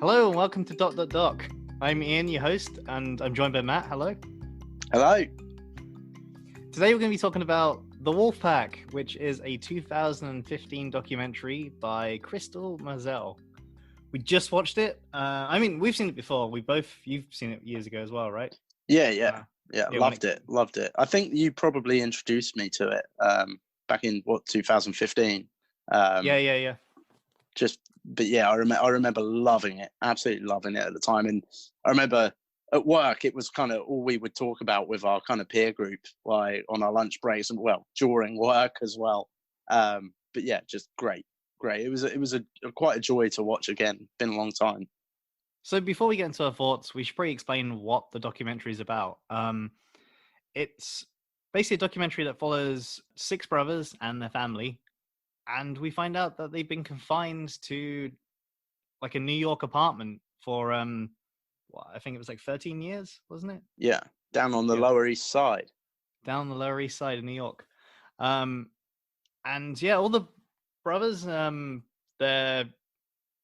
Hello and welcome to dotdotdoc. I'm Ian, your host, and I'm joined by Matt. Hello. Hello. Today we're going to be talking about The Wolfpack, which is a 2015 documentary by Crystal Moselle. We just watched it. We've seen it before. You've seen it years ago as well, right? Yeah. Loved it. I think you probably introduced me to it back in 2015. Yeah. I remember loving it, absolutely loving it at the time. And I remember at work, it was kind of all we would talk about with our kind of peer group, like on our lunch breaks and during work as well. But yeah, just great. It was quite a joy to watch again. Been a long time. So before we get into our thoughts, we should probably explain what the documentary is about. It's basically a documentary that follows 6 brothers and their family. And we find out that they've been confined to like a New York apartment for, I think it was like 13 years, wasn't it? Yeah, down on the Lower East Side. Down the Lower East Side of New York. And yeah, all the brothers, they're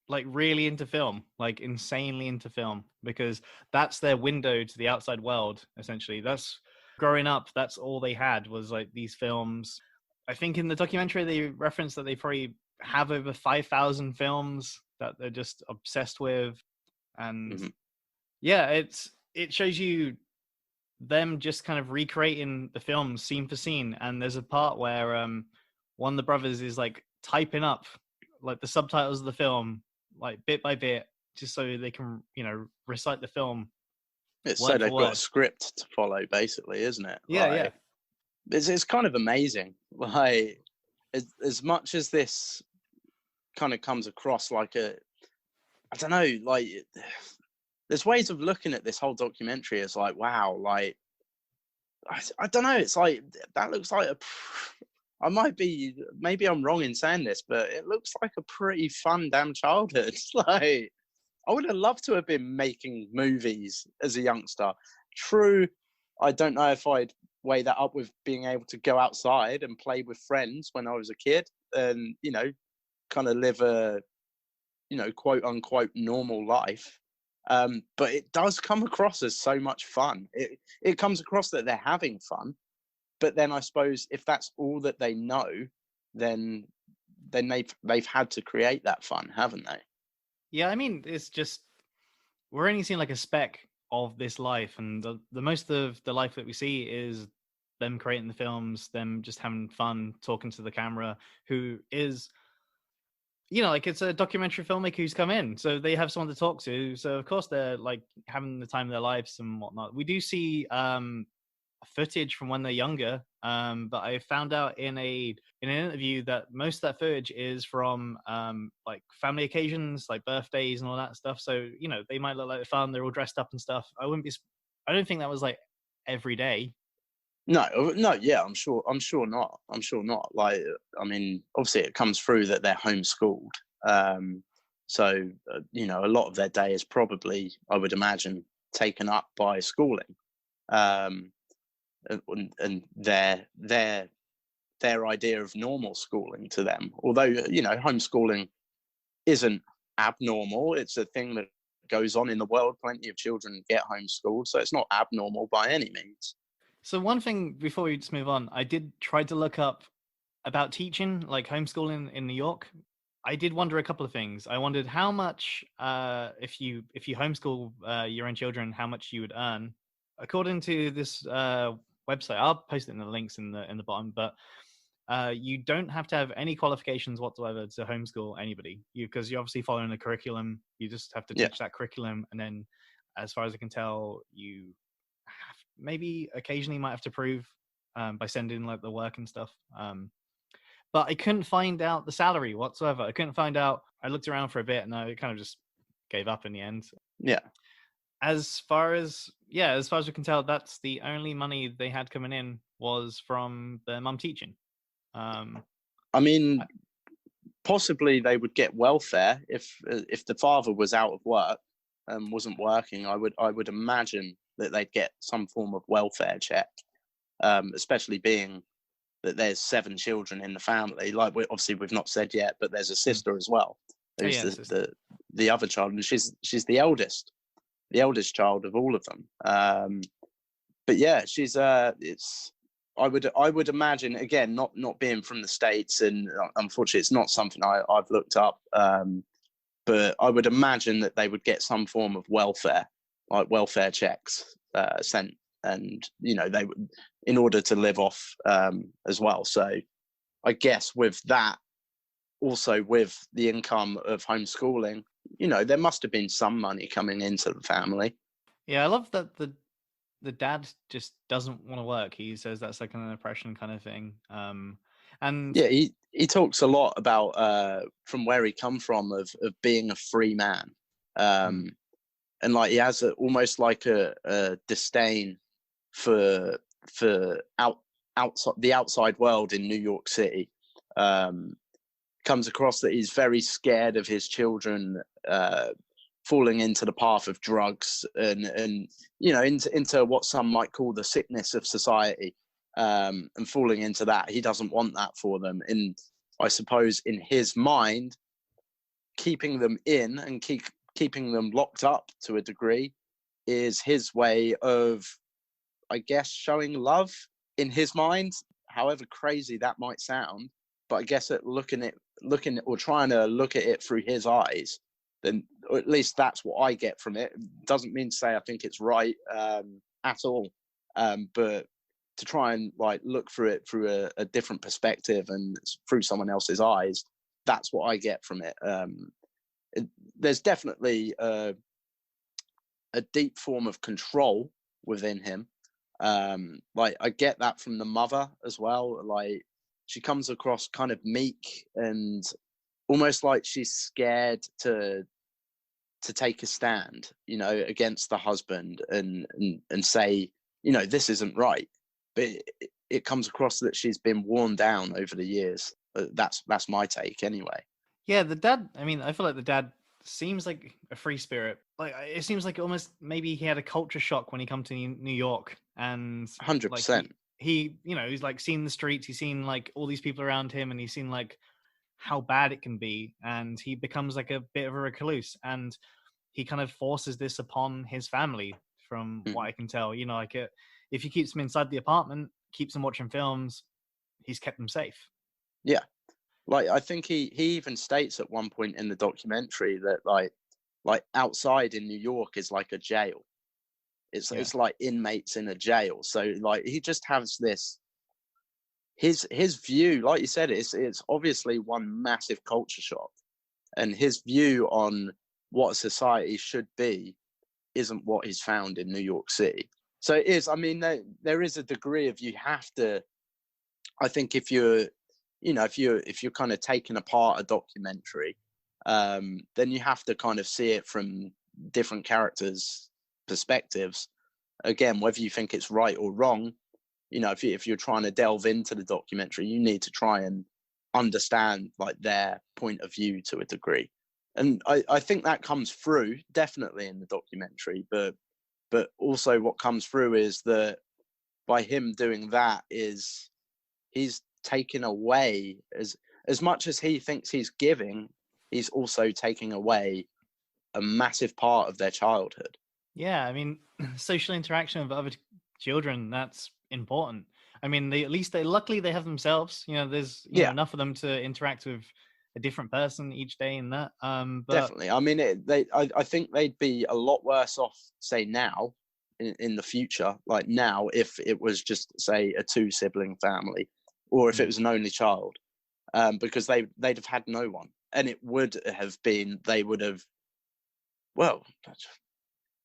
like really into film, like insanely into film, because that's their window to the outside world, essentially. That's growing up, that's all they had was like these films. I think in the documentary they referenced that they probably have over 5,000 films that they're just obsessed with. And yeah, it shows you them just kind of recreating the film scene for scene. And there's a part where one of the brothers is like typing up like the subtitles of the film, like bit by bit, just so they can, recite the film. It's so they've got a script to follow, basically, isn't it? Yeah. It's kind of amazing. Like, as much as this kind of comes across like I don't know, like, there's ways of looking at this whole documentary as like, wow, like, I don't know, it's like, that looks like maybe I'm wrong in saying this, but it looks like a pretty fun damn childhood. Like, I would have loved to have been making movies as a youngster. True, I don't know if I'd weigh that up with being able to go outside and play with friends when I was a kid and, kind of live a, quote unquote normal life. But it does come across as so much fun. It comes across that they're having fun. But then I suppose if that's all that they know, then they've had to create that fun, haven't they? Yeah, I mean, it's just, we're only seeing like a speck of this life, and the most of the life that we see is them creating the films, them just having fun, talking to the camera, who is, like, it's a documentary filmmaker who's come in, so they have someone to talk to, so of course they're like having the time of their lives and whatnot. We do see footage from when they're younger, but I found out in an interview that most of that footage is from like family occasions, like birthdays and all that stuff. So they might look like they're fun, they're all dressed up and stuff. I don't think that was like every day. No, yeah, I'm sure not. Like, I mean, obviously it comes through that they're homeschooled, so a lot of their day is probably, I would imagine, taken up by schooling. And their idea of normal schooling to them, although homeschooling isn't abnormal, it's a thing that goes on in the world. Plenty of children get homeschooled, so it's not abnormal by any means. So one thing before we just move on, I did try to look up about teaching, like homeschooling in New York. I did wonder a couple of things. I wondered how much, if you homeschool your own children, how much you would earn. According to this website, I'll post it in the links in the bottom, but you don't have to have any qualifications whatsoever to homeschool anybody, because you're obviously following the curriculum. You just have to teach that curriculum, and then, as far as I can tell, you maybe occasionally might have to prove by sending like the work and stuff. But I couldn't find out the salary whatsoever. I couldn't find out. I looked around for a bit and I kind of just gave up in the end. Yeah. As far as we can tell, that's the only money they had coming in was from their mum teaching. I mean, possibly they would get welfare if the father was out of work and wasn't working. I would imagine that they'd get some form of welfare check, especially being that there's 7 children in the family. Like, we've not said yet, but there's a sister as well, who's the the other child, and she's the eldest child of all of them. But yeah, she's it's I would imagine, again, not being from the States, and unfortunately it's not something I've looked up, but I would imagine that they would get some form of welfare, like welfare checks sent, and they would, in order to live off as well. So I guess with that, also with the income of homeschooling, there must have been some money coming into the family. Yeah, I love that the dad just doesn't want to work. He says that's like an oppression kind of thing. And Yeah, he talks a lot about from where he come from, of being a free man, and like he has almost like a disdain for outside the outside world in New York City. Comes across that he's very scared of his children falling into the path of drugs and into what some might call the sickness of society, and falling into that. He doesn't want that for them. And I suppose in his mind, keeping them in and keeping them locked up to a degree is his way of, I guess, showing love in his mind, however crazy that might sound. But I guess looking or trying to look at it through his eyes, then, or at least that's what I get from it. Doesn't mean to say I think it's right at all, but to try and like look through it through a different perspective and through someone else's eyes, that's what I get from it. There's definitely a deep form of control within him. Like I get that from the mother as well. Like she comes across kind of meek and almost like she's scared to take a stand, against the husband and say, this isn't right. But it comes across that she's been worn down over the years. That's my take anyway. yeah, the dad, I mean, I feel like the dad seems like a free spirit. Like it seems like almost maybe he had a culture shock when he come to New York, and like 100%. he he's like seen the streets, he's seen like all these people around him, and he's seen like how bad it can be, and he becomes like a bit of a recluse, and he kind of forces this upon his family, from what I can tell. Like if he keeps them inside the apartment, keeps them watching films, he's kept them safe. Yeah. Like I think he even states at one point in the documentary that like outside in New York is like a jail. It's like inmates in a jail. So like he just has this his view, like you said, it's obviously one massive culture shock, and his view on what society should be isn't what he's found in New York City. So it is. I mean, there is a degree of, you have to. I think if you're kind of taking apart a documentary, then you have to kind of see it from different characters' perspectives. Again, whether you think it's right or wrong, if you're trying to delve into the documentary, you need to try and understand like their point of view to a degree. And I think that comes through definitely in the documentary, but also what comes through is that by him doing that, is he's taking away, as much as he thinks he's giving, he's also taking away a massive part of their childhood. Yeah, I mean, social interaction with other children, that's important. I mean, at least luckily they have themselves. There's enough of them to interact with a different person each day in that. But definitely. I mean, I think they'd be a lot worse off, say now, in the future, like now, if it was just, say, a 2-sibling family, or if it was an only child, because they'd have had no one, and it would have been, they would have, well,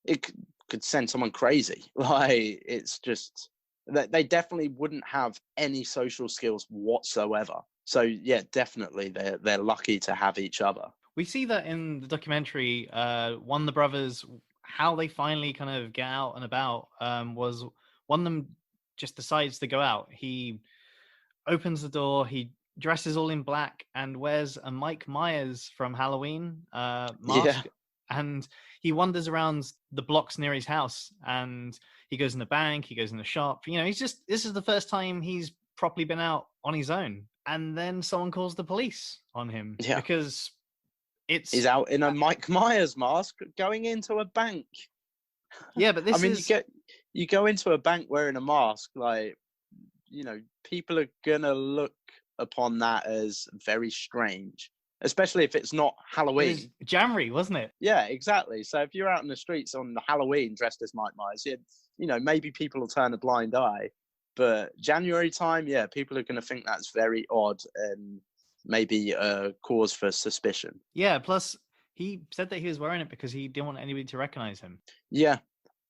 it could send someone crazy. Like it's just, they definitely wouldn't have any social skills whatsoever. So yeah, definitely they're lucky to have each other. We see that in the documentary. One of the brothers, how they finally kind of get out and about, was one of them just decides to go out. He opens the door, he dresses all in black and wears a Mike Myers from Halloween mask. Yeah. And he wanders around the blocks near his house, and he goes in the bank, he goes in the shop. This is the first time he's properly been out on his own. And then someone calls the police on him, Yeah. because He's out in a Mike Myers mask going into a bank. Yeah, but this I mean, is you go into a bank wearing a mask, like, you know, people are gonna look upon that as very strange, especially if it's not it Halloween. was January, wasn't it? Yeah, exactly. So if you're out in the streets on Halloween dressed as Mike Myers, you know, maybe people will turn a blind eye. But January time, yeah, people are going to think that's very odd and maybe a cause for suspicion. Yeah, plus he said that he was wearing it because he didn't want anybody to recognize him. Yeah.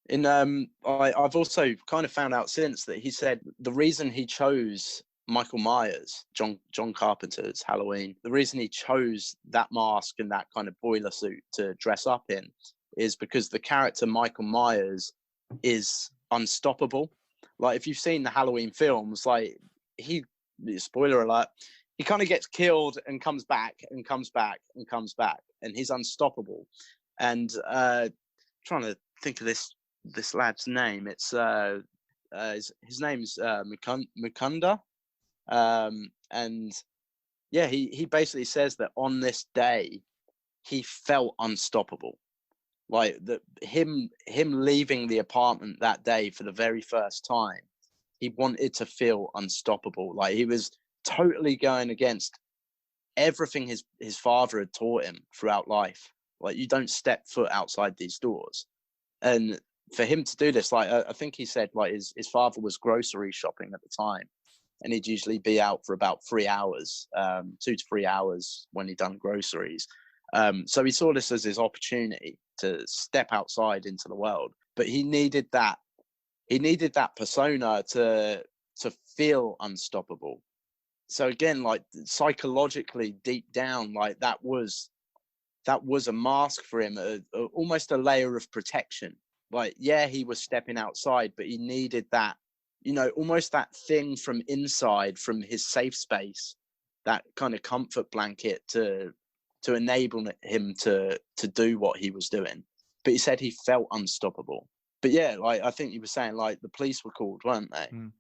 I've also kind of found out since that he said the reason he chose Michael Myers, John Carpenter's Halloween, the reason he chose that mask and that kind of boiler suit to dress up in is because the character Michael Myers is unstoppable. Like, if you've seen the Halloween films, like, spoiler alert, he kind of gets killed and comes back and comes back and comes back, and he's unstoppable. And trying to think of this lad's name. It's his name's Mukunda. And yeah, he basically says that on this day he felt unstoppable. Like, him leaving the apartment that day for the very first time, he wanted to feel unstoppable. Like, he was totally going against everything his father had taught him throughout life. Like, you don't step foot outside these doors. And for him to do this, like, I think he said, like, his father was grocery shopping at the time, and he'd usually be out for about 3 hours, 2 to 3 hours when he'd done groceries. So he saw this as his opportunity to step outside into the world, but he needed that persona to feel unstoppable. So again, like, psychologically deep down, like, that was a mask for him, almost a layer of protection. Like, yeah, he was stepping outside, but he needed that, you know, almost that thing from inside, from his safe space, that kind of comfort blanket to enable him to do what he was doing. But he said he felt unstoppable. But yeah, like, I think you were saying, like, the police were called, weren't they? Mm.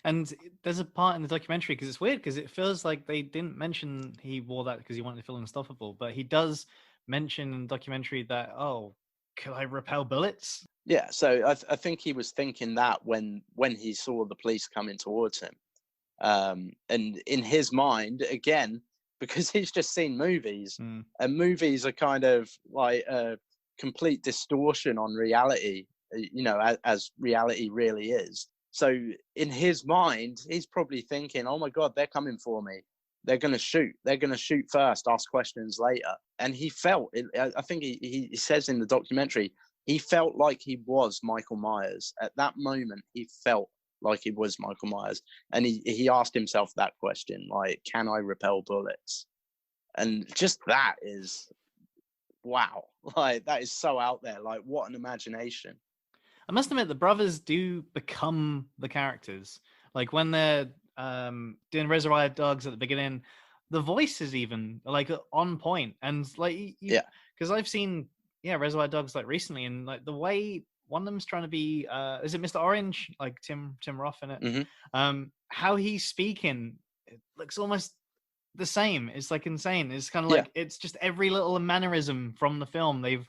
And there's a part in the documentary, because it's weird, because it feels like they didn't mention he wore that because he wanted to feel unstoppable, but he does mention in the documentary that, oh, could I repel bullets? Yeah, so I think he was thinking that when he saw the police coming towards him. And in his mind, again, because he's just seen movies, and movies are kind of like a complete distortion on reality, you know, as reality really is. So in his mind, he's probably thinking, oh my God, they're coming for me. They're going to shoot. They're going to shoot first, ask questions later. And he felt it. I think he says in the documentary, he felt like he was Michael Myers. At that moment, he felt like he was Michael Myers. And he asked himself that question, like, can I repel bullets? And just that is, wow. Like, that is so out there. Like, what an imagination. I must admit, the brothers do become the characters. Like, when they're doing Reservoir Dogs at the beginning, the voice is even, like, on point. And, like, Yeah. Because I've seen, Reservoir Dogs, like, recently, and, like, the way one of them's trying to be, is it Mr. Orange? Like, Tim Roth in it. Mm-hmm. How he's speaking, it looks almost the same. It's, like, insane. It's kind of like, it's just every little mannerism from the film. They've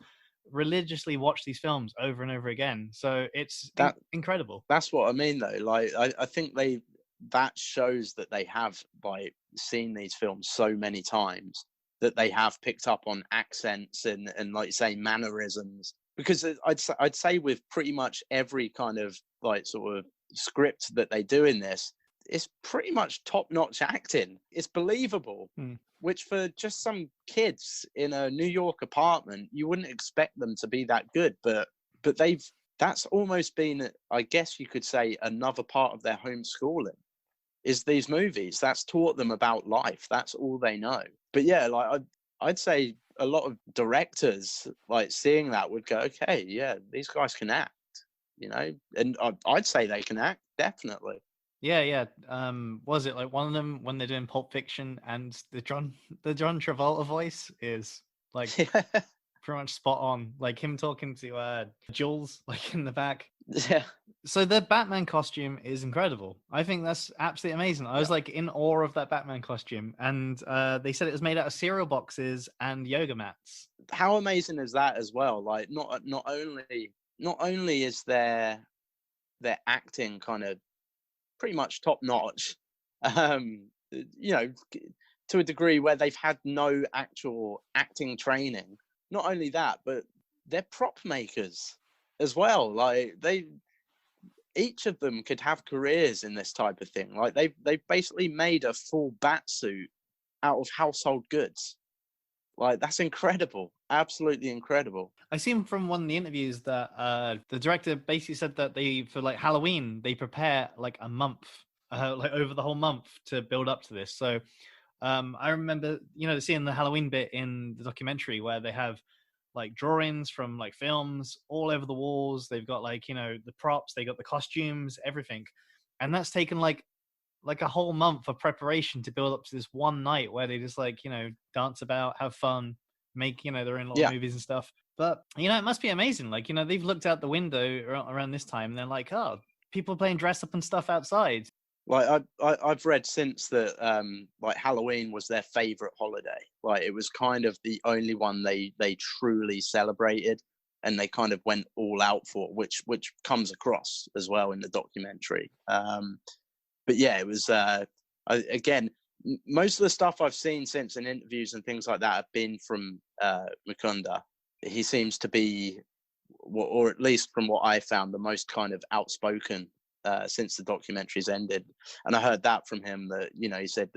religiously watch these films over and over again, so it's incredible. That's what I mean, though. Like, I think that shows that they have, by seeing these films so many times, that they have picked up on accents and like, say, mannerisms. Because I'd say with pretty much every kind of, like, sort of script that they do in this, it's pretty much top-notch acting. It's believable. Which, for just some kids in a New York apartment, you wouldn't expect them to be that good. But that's almost been, I guess you could say, another part of their homeschooling, is these movies. That's taught them about life. That's all they know. But yeah, like, I'd say a lot of directors, like, seeing that would go, okay, yeah, these guys can act, you know? And I'd say they can act, definitely. Yeah. Was it like one of them when they're doing Pulp Fiction, and the John Travolta voice is, like, pretty much spot on, like him talking to Jules, like, in the back. Yeah, So their Batman costume is incredible. I think that's absolutely amazing. I was yeah. like in awe of that Batman costume, and they said it was made out of cereal boxes and yoga mats. How amazing is that as well? Like, not only is their acting kind of pretty much top notch, you know, to a degree where they've had no actual acting training. Not only that, but they're prop makers as well. Like, each of them could have careers in this type of thing. Like, they've basically made a full bat suit out of household goods. Like, that's incredible, absolutely incredible. I seen from one of the interviews that the director basically said that they, for like Halloween, they prepare like a month, like over the whole month to build up to this. So I remember, seeing the Halloween bit in the documentary where they have like drawings from like films all over the walls. They've got like, the props, they got the costumes, everything. And that's taken like a whole month of preparation to build up to this one night where they just like, dance about, have fun, make, their own little Yeah. movies and stuff. But, it must be amazing. Like, they've looked out the window around this time and they're like, oh, people playing dress up and stuff outside. Like, I've read since that like Halloween was their favorite holiday. Like, it was kind of the only one they truly celebrated, and they kind of went all out for, which comes across as well in the documentary. But yeah, it was again, most of the stuff I've seen since in interviews and things like that have been from Mukunda. He seems to be, or at least from what I found, the most kind of outspoken since the documentary's ended. And I heard that from him, that, he said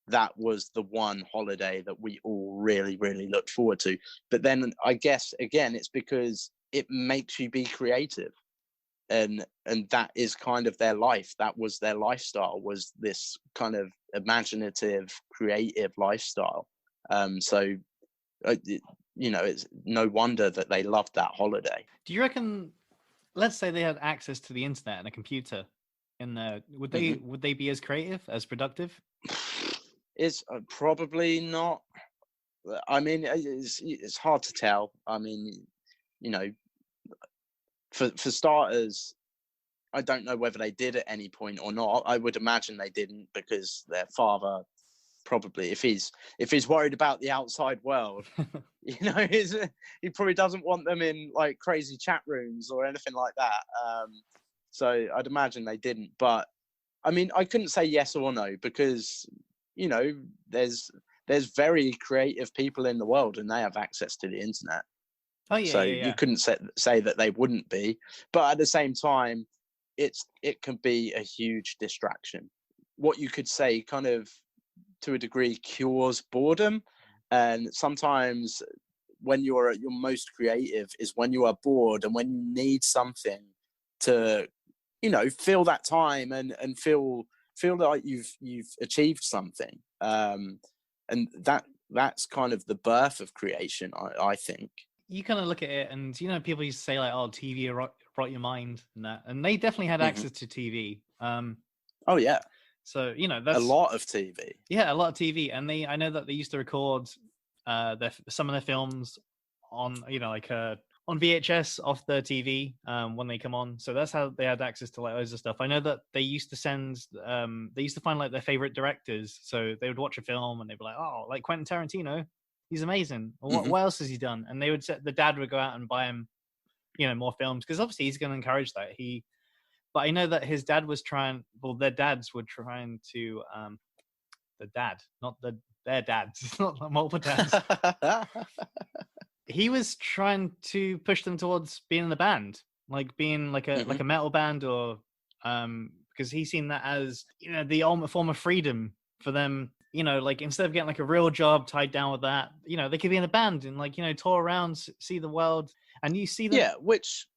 that was the one holiday that we all really, really looked forward to. But then I guess, again, it's because it makes you be creative. And that is kind of their life. That was their lifestyle, was this kind of imaginative, creative lifestyle. So, it's no wonder that they loved that holiday. Do you reckon, let's say they had access to the internet and a computer in there, would they be as creative, as productive? It's probably not. I mean, it's hard to tell. I mean, for starters, I don't know whether they did at any point or not. I would imagine they didn't, because their father probably, if he's worried about the outside world, he probably doesn't want them in like crazy chat rooms or anything like that. So I'd imagine they didn't. But I mean, I couldn't say yes or no, because there's very creative people in the world, and they have access to the internet. Oh yeah, So yeah. you couldn't say that they wouldn't be. But at the same time, it can be a huge distraction. What you could say, kind of, to a degree, cures boredom. And sometimes when you're at your most creative is when you are bored, and when you need something to, fill that time and feel like you've achieved something. And that's kind of the birth of creation, I think. You kind of look at it, and people used to say like, "Oh, TV rot your mind," and that, and they definitely had access to TV. Oh yeah. So that's a lot of TV. Yeah, a lot of TV, and I know that they used to record some of their films on on VHS off the TV when they come on. So that's how they had access to like loads of stuff. I know that they used to find like their favorite directors. So they would watch a film and they'd be like, oh, like Quentin Tarantino, he's amazing. Or what else has he done? And the dad would go out and buy him, more films, because obviously he's going to encourage that. But I know that his dad was their dads were trying to, their dads, not multiple dads. He was trying to push them towards being in the band, like being like a metal band, or because he's seen that as the ultimate form of freedom for them. Like instead of getting like a real job tied down with that, they could be in a band and like tour around, see the world, and you see them. Yeah, which,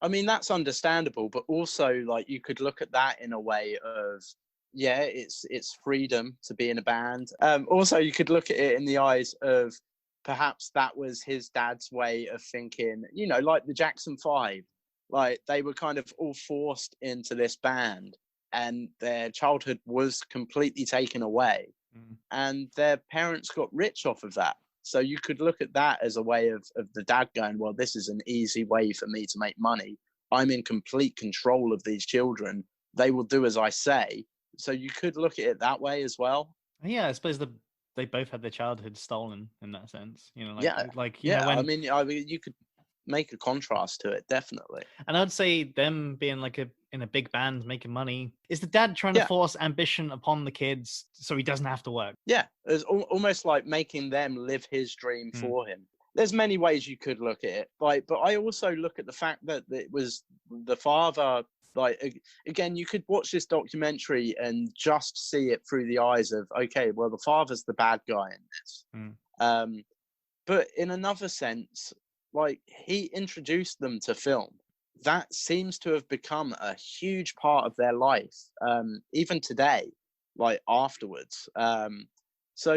I mean, that's understandable, but also like you could look at that in a way of, yeah, it's freedom to be in a band. Also, you could look at it in the eyes of, perhaps that was his dad's way of thinking, like the Jackson 5. Like, they were kind of all forced into this band, and their childhood was completely taken away. And their parents got rich off of that. So you could look at that as a way of the dad going, well, this is an easy way for me to make money. I'm in complete control of these children. They will do as I say. So you could look at it that way as well. Yeah, I suppose they both had their childhood stolen in that sense. Yeah, Like I when, mean, you could make a contrast to it, definitely. and I'd say them being like in a big band making money. Is the dad trying to Yeah, force ambition upon the kids so he doesn't have to work? yeah. It's almost like making them live his dream Mm. for him. There's many ways you could look at it, like, but I also look at the fact that it was the father. Like, again, you could watch this documentary and just see it through the eyes of, okay, well, the father's the bad guy in this. Mm. But in another sense, like, he introduced them to film. That seems to have become a huge part of their life, even today, like afterwards. So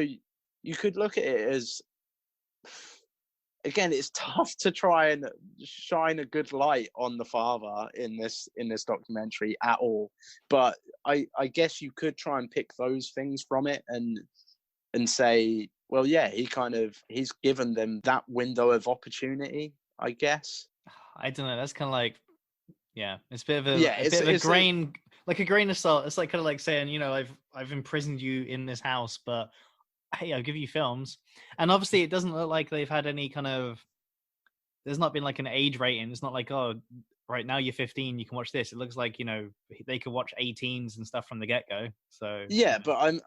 you could look at it as, again, it's tough to try and shine a good light on the father in this documentary at all. But I guess you could try and pick those things from it and say, well, yeah, he's given them that window of opportunity, I guess. I don't know. That's kind of like, yeah, it's a bit of a, Yeah, a bit of a it's grain, like a grain of salt. It's like kind of like saying, I've imprisoned you in this house, but hey, I'll give you films. And obviously, it doesn't look like they've had any kind of. There's not been like an age rating. It's not like, oh, right now you're 15, you can watch this. It looks like they could watch 18s and stuff from the get go. So yeah, but I'm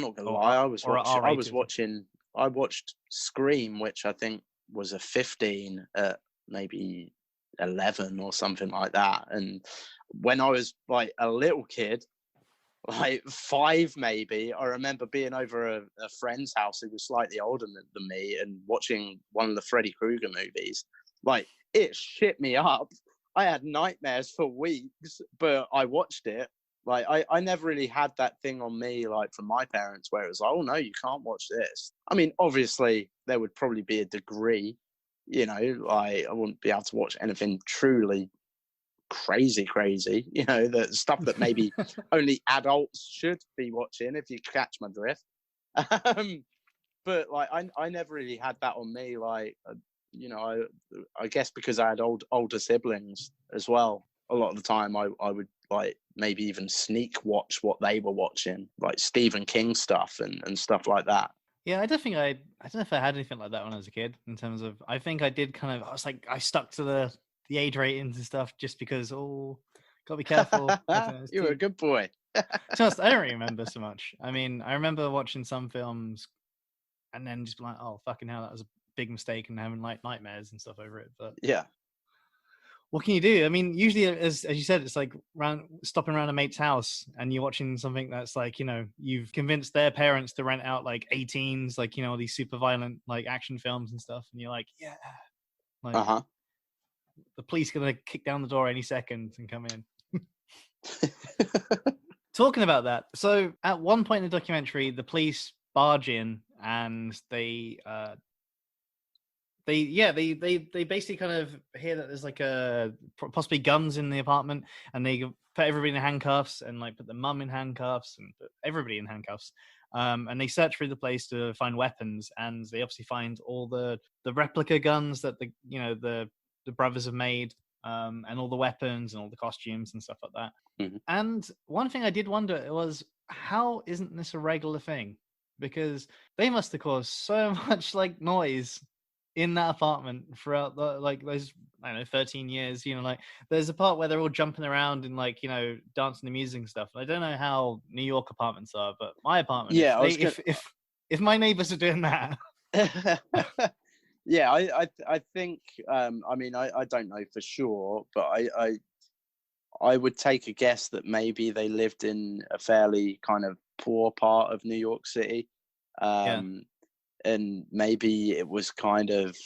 not gonna or lie. or R-rated. I watched Scream, which I think was a 15 at maybe 11 or something like that. And when I was like a little kid, like 5 maybe, I remember being over a friend's house who was slightly older than me and watching one of the Freddy Krueger movies. Like, it shit me up. I had nightmares for weeks, but I watched it. Like, I never really had that thing on me, like, from my parents, where it was like, oh no, you can't watch this. I mean, obviously there would probably be a degree, like, I wouldn't be able to watch anything truly crazy, the stuff that maybe only adults should be watching, if you catch my drift. But like, I never really had that on me. Like, I guess because I had older siblings as well. A lot of the time, I would like maybe even sneak watch what they were watching, like Stephen King stuff and stuff like that. Yeah, I don't think I don't know if I had anything like that when I was a kid. In terms of, I think I did kind of. I was like, I stuck to the age ratings and stuff just because. Oh, gotta be careful. I don't know, You were a good boy. Just, I don't really remember so much. I mean, I remember watching some films and then just be like, oh, fucking hell, that was a big mistake, and having like nightmares and stuff over it. But Yeah. what can you do? I mean, usually, as you said, it's like stopping around a mate's house and you're watching something that's like, you've convinced their parents to rent out like 18s, like, these super violent like action films and stuff. And you're like, yeah, like the police gonna kick down the door any second and come in. Talking about that, so at one point in the documentary, the police barge in and they basically kind of hear that there's like possibly guns in the apartment, and they put everybody in handcuffs and like put the mum in handcuffs and put everybody in handcuffs. And they search through the place to find weapons, and they obviously find all the replica guns that the brothers have made, and all the weapons and all the costumes and stuff like that. Mm-hmm. And one thing I did wonder was, how isn't this a regular thing? Because they must have caused so much like noise in that apartment throughout those, I don't know, 13 years. Like, there's a part where they're all jumping around and like, dancing to music and stuff. I don't know how New York apartments are, but my apartment, Yeah, if my neighbors are doing that. Yeah, I think, I mean, I don't know for sure, but I would take a guess that maybe they lived in a fairly kind of poor part of New York City. Yeah. And maybe it was kind of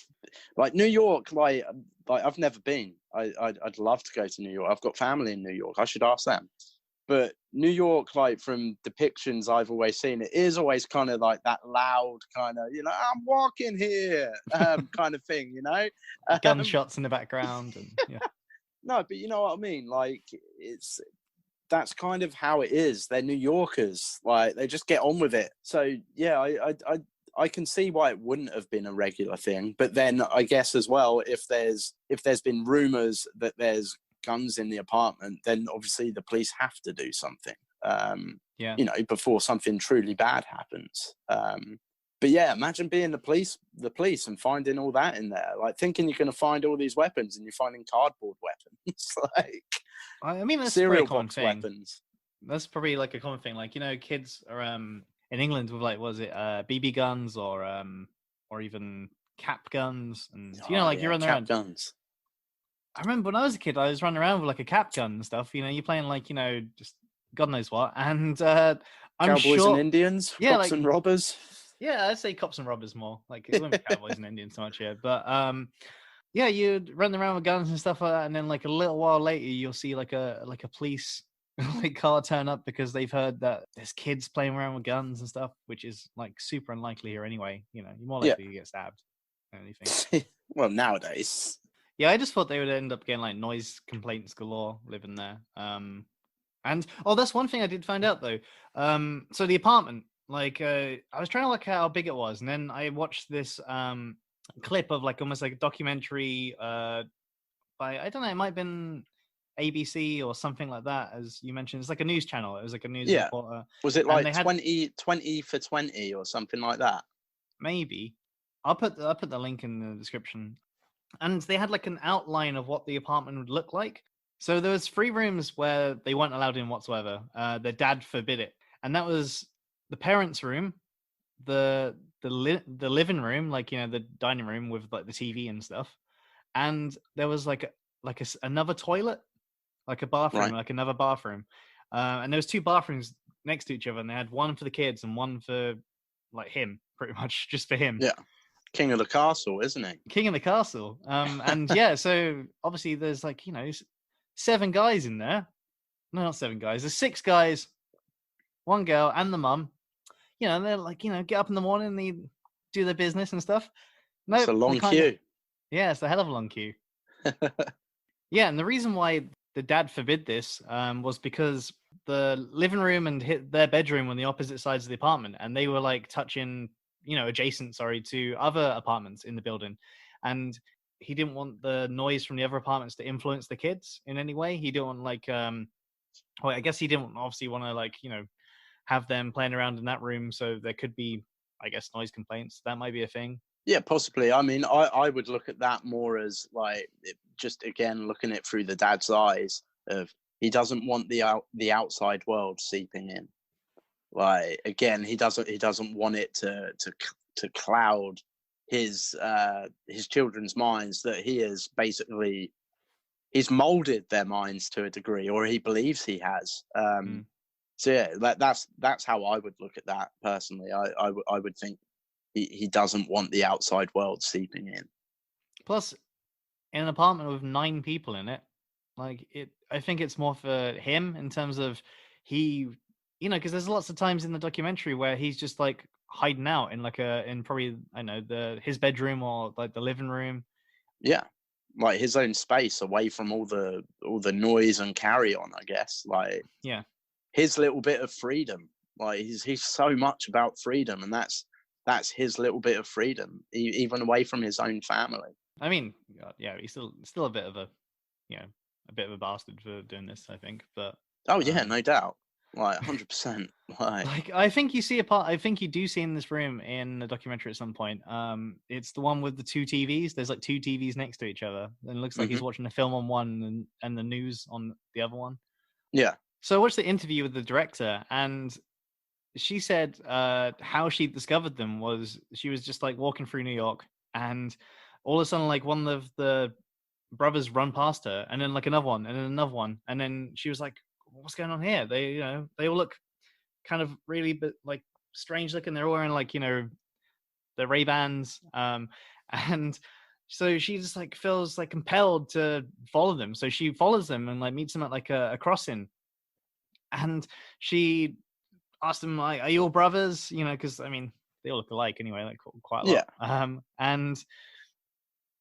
like New York, like I've never been. I'd love to go to New York. I've got family in New York. I should ask them. But New York, like from depictions I've always seen, it is always kind of like that loud kind of, I'm walking here kind of thing, Gunshots in the background. And yeah. No, but you know what I mean? Like, that's kind of how it is. They're New Yorkers. Like, they just get on with it. So yeah, I can see why it wouldn't have been a regular thing, but then I guess as well, if there's been rumors that there's guns in the apartment, then obviously the police have to do something. Yeah. Before something truly bad happens. But yeah, imagine being the police and finding all that in there, like thinking you're going to find all these weapons and you're finding cardboard weapons, like I mean, that's a very cereal common box thing. weapons. That's probably like a common thing. Like, kids are in England with like, was it BB guns or even cap guns, and like you run cap around. guns. I remember when I was a kid, I was running around with like a cap gun and stuff. You're playing like just God knows what, and I'm Cowboys sure and Indians, yeah, cops and robbers. Yeah, I'd say cops and robbers more. Like it wouldn't be cowboys and Indians so much here, but yeah, you'd run around with guns and stuff like that, and then like a little while later, you'll see like a police like car turn up because they've heard that there's kids playing around with guns and stuff, which is like super unlikely here anyway. You're more likely to get stabbed than anything. Well, nowadays. Yeah, I just thought they would end up getting like noise complaints galore living there. And that's one thing I did find out though. So the apartment, like, I was trying to look at how big it was, and then I watched this clip of like almost like a documentary by, I don't know, it might have been ABC or something like that, as you mentioned. It's like a news channel. It was like a news reporter. Was it like 20 for 20 or something like that? Maybe. I'll put the link in the description. And they had like an outline of what the apartment would look like. So there was 3 rooms where they weren't allowed in whatsoever. Their dad forbid it, and that was the parents' room, the living room, like the dining room with like the TV and stuff, and there was like another toilet, like a bathroom, like another bathroom, and there was 2 bathrooms next to each other, and they had one for the kids and one for like him, pretty much just for him. Yeah. King of the castle, isn't he? King of the castle. And yeah, so obviously there's like 7 guys in there. No, not 7 guys. There's 6 guys, 1 girl, and the mum. And they're like, get up in the morning and they do their business and stuff. No, it's a long queue. Yeah, it's a hell of a long queue. Yeah, and the reason why the dad forbid this was because the living room and their bedroom were on the opposite sides of the apartment, and they were like touching, adjacent, to other apartments in the building, and he didn't want the noise from the other apartments to influence the kids in any way. He didn't want like, I guess he didn't obviously want to like, have them playing around in that room, so there could be, I guess, noise complaints. That might be a thing. Yeah, possibly. I mean, I would look at that more as like just again looking at it through the dad's eyes of he doesn't want the outside world seeping in. Like again, he doesn't want it to cloud his children's minds that he is basically he's molded their minds to a degree, or he believes he has. So yeah, that's how I would look at that personally. I would think he doesn't want the outside world seeping in. Plus, in an apartment with 9 people in it, like I think it's more for him in terms of because there's lots of times in the documentary where he's just like hiding out in like in probably his bedroom or like the living room. Yeah, like his own space away from all the noise and carry on. I guess like yeah, his little bit of freedom. Like he's so much about freedom, and that's his little bit of freedom, even away from his own family. I mean, yeah, he's still a bit of a bastard for doing this, I think. But oh yeah, no doubt, like 100%. Like I think you see I think you do see in this room in the documentary at some point. It's the one with the 2 TVs. There's like 2 TVs next to each other, and it looks like he's watching a film on one and the news on the other one. Yeah. So I watched the interview with the director, and she said how she discovered them was she was just like walking through New York, and all of a sudden like one of the brothers run past her, and then like another one, and then another one, and then she was like, what's going on here? They they all look kind of really like strange looking. They're all wearing like the Ray-Bans, and so she just like feels like compelled to follow them. So she follows them and like meets them at like a crossing, and she asked them like, are you all brothers? Because I mean they all look alike anyway, like quite a lot. Yeah. And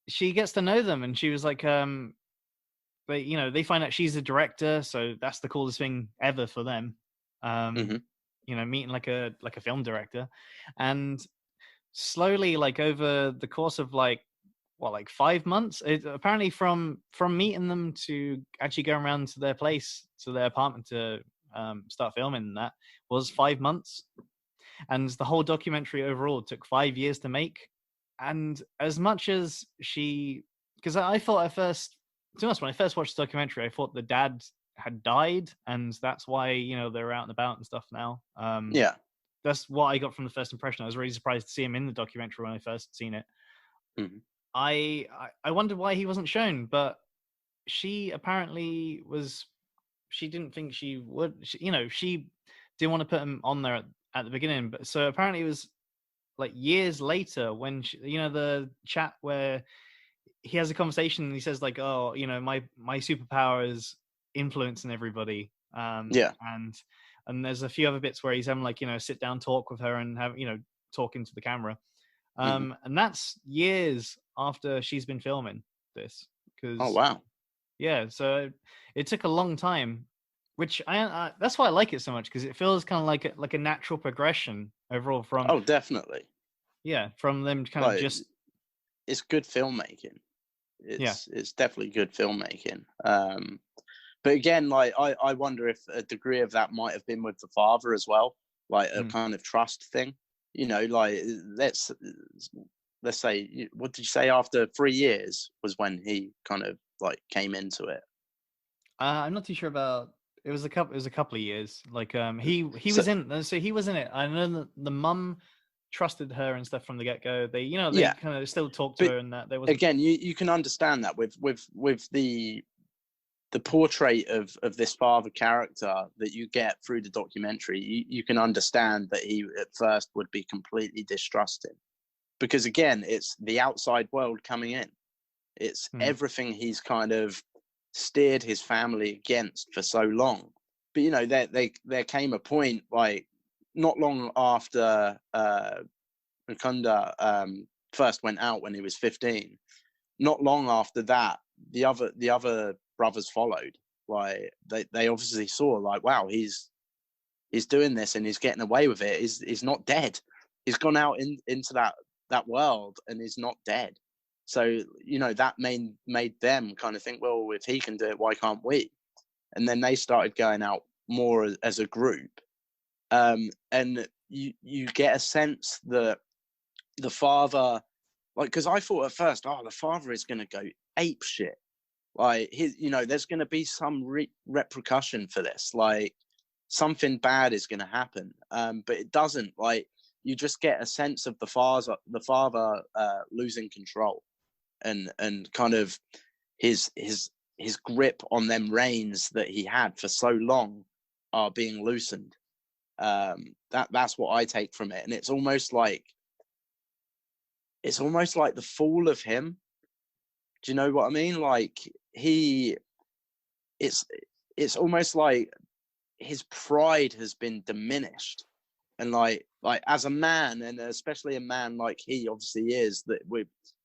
she gets to know them, and she was like, but they find out she's a director, so that's the coolest thing ever for them. Meeting like a film director, and slowly, like over the course of like 5 months, apparently from meeting them to actually going around to their place, to their apartment to start filming, that was 5 months. And the whole documentary overall took 5 years to make. And as much as because I thought at first, to be honest, when I first watched the documentary, I thought the dad had died, and that's why they're out and about and stuff now. Yeah. That's what I got from the first impression. I was really surprised to see him in the documentary when I first seen it. Mm-hmm. I wondered why he wasn't shown, but she apparently was. She didn't think she would. She didn't want to put him on there at the beginning, but so apparently it was like years later when the chat where he has a conversation and he says like, oh, my superpower is influencing everybody. Yeah. And there's a few other bits where he's having like sit down talk with her and have talking to the camera. Mm-hmm. And that's years after she's been filming this. Oh wow. Yeah, so it took a long time, which I that's why I like it so much, because it feels kind of like a natural progression overall from Oh, definitely. from them kind of just. It's good filmmaking. It's definitely good filmmaking. But again, like I wonder if a degree of that might have been with the father as well, like a kind of trust thing. Like let's say, what did you say? After 3 years was when he kind of like came into it. I'm not too sure about. It was a couple. It was a couple of years. Like he So, was in. So he was in it. I know that the mum trusted her and stuff from the get go. They they kind of still talked to her, and that there was again, you can understand that with the portrait of this father character that you get through the documentary. You can understand that he at first would be completely distrusting, because again, it's the outside world coming in. It's everything he's kind of steered his family against for so long. But there came a point, like not long after Mukunda first went out when he was 15. Not long after that, the other brothers followed. Like they obviously saw, like, wow, he's doing this and he's getting away with it. He's not dead. He's gone out into that world and he's not dead. So that made them kind of think, well, if he can do it, why can't we? And then they started going out more as a group. And you get a sense that the father, like, because I thought at first, oh, the father is going to go ape shit. Like, there's going to be some repercussion for this. Like, something bad is going to happen. But it doesn't. Like, you just get a sense of the father losing control, and kind of his grip on them reins that he had for so long are being loosened. That's what I take from it, and it's almost like the fall of him. Do you know what I mean? Like it's almost like his pride has been diminished, and like as a man, and especially a man like he obviously is, that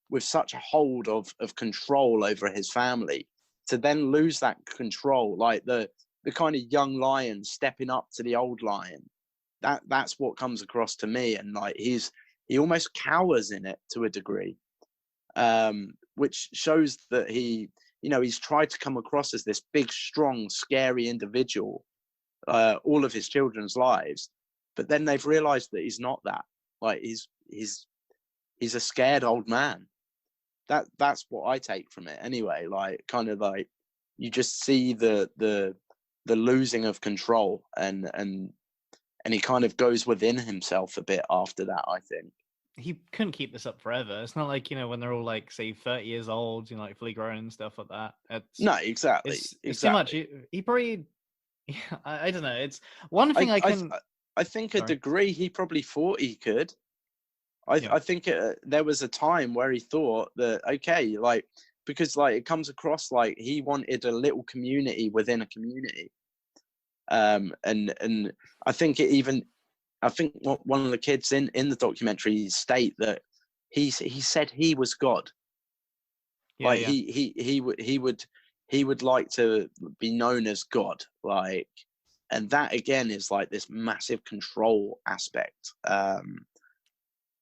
with such a hold of control over his family, to then lose that control, like the kind of young lion stepping up to the old lion. That's what comes across to me, and like he almost cowers in it to a degree, which shows that he's tried to come across as this big, strong, scary individual all of his children's lives, but then they've realized that he's not that. Like he's a scared old man. That's what I take from it anyway. Like, kind of like you just see the losing of control, and he kind of goes within himself a bit after that, I think. He couldn't keep this up forever. It's not like, when they're all like, say, 30 years old, like fully grown and stuff like that. No, exactly. It's too much. He probably, I don't know. It's one thing I think a degree he probably thought he could. I think there was a time where he thought that, okay, like, because like it comes across like he wanted a little community within a community. And I think one of the kids in the documentary state that he said he was God. Like he would like to be known as God, like, and that again is like this massive control aspect.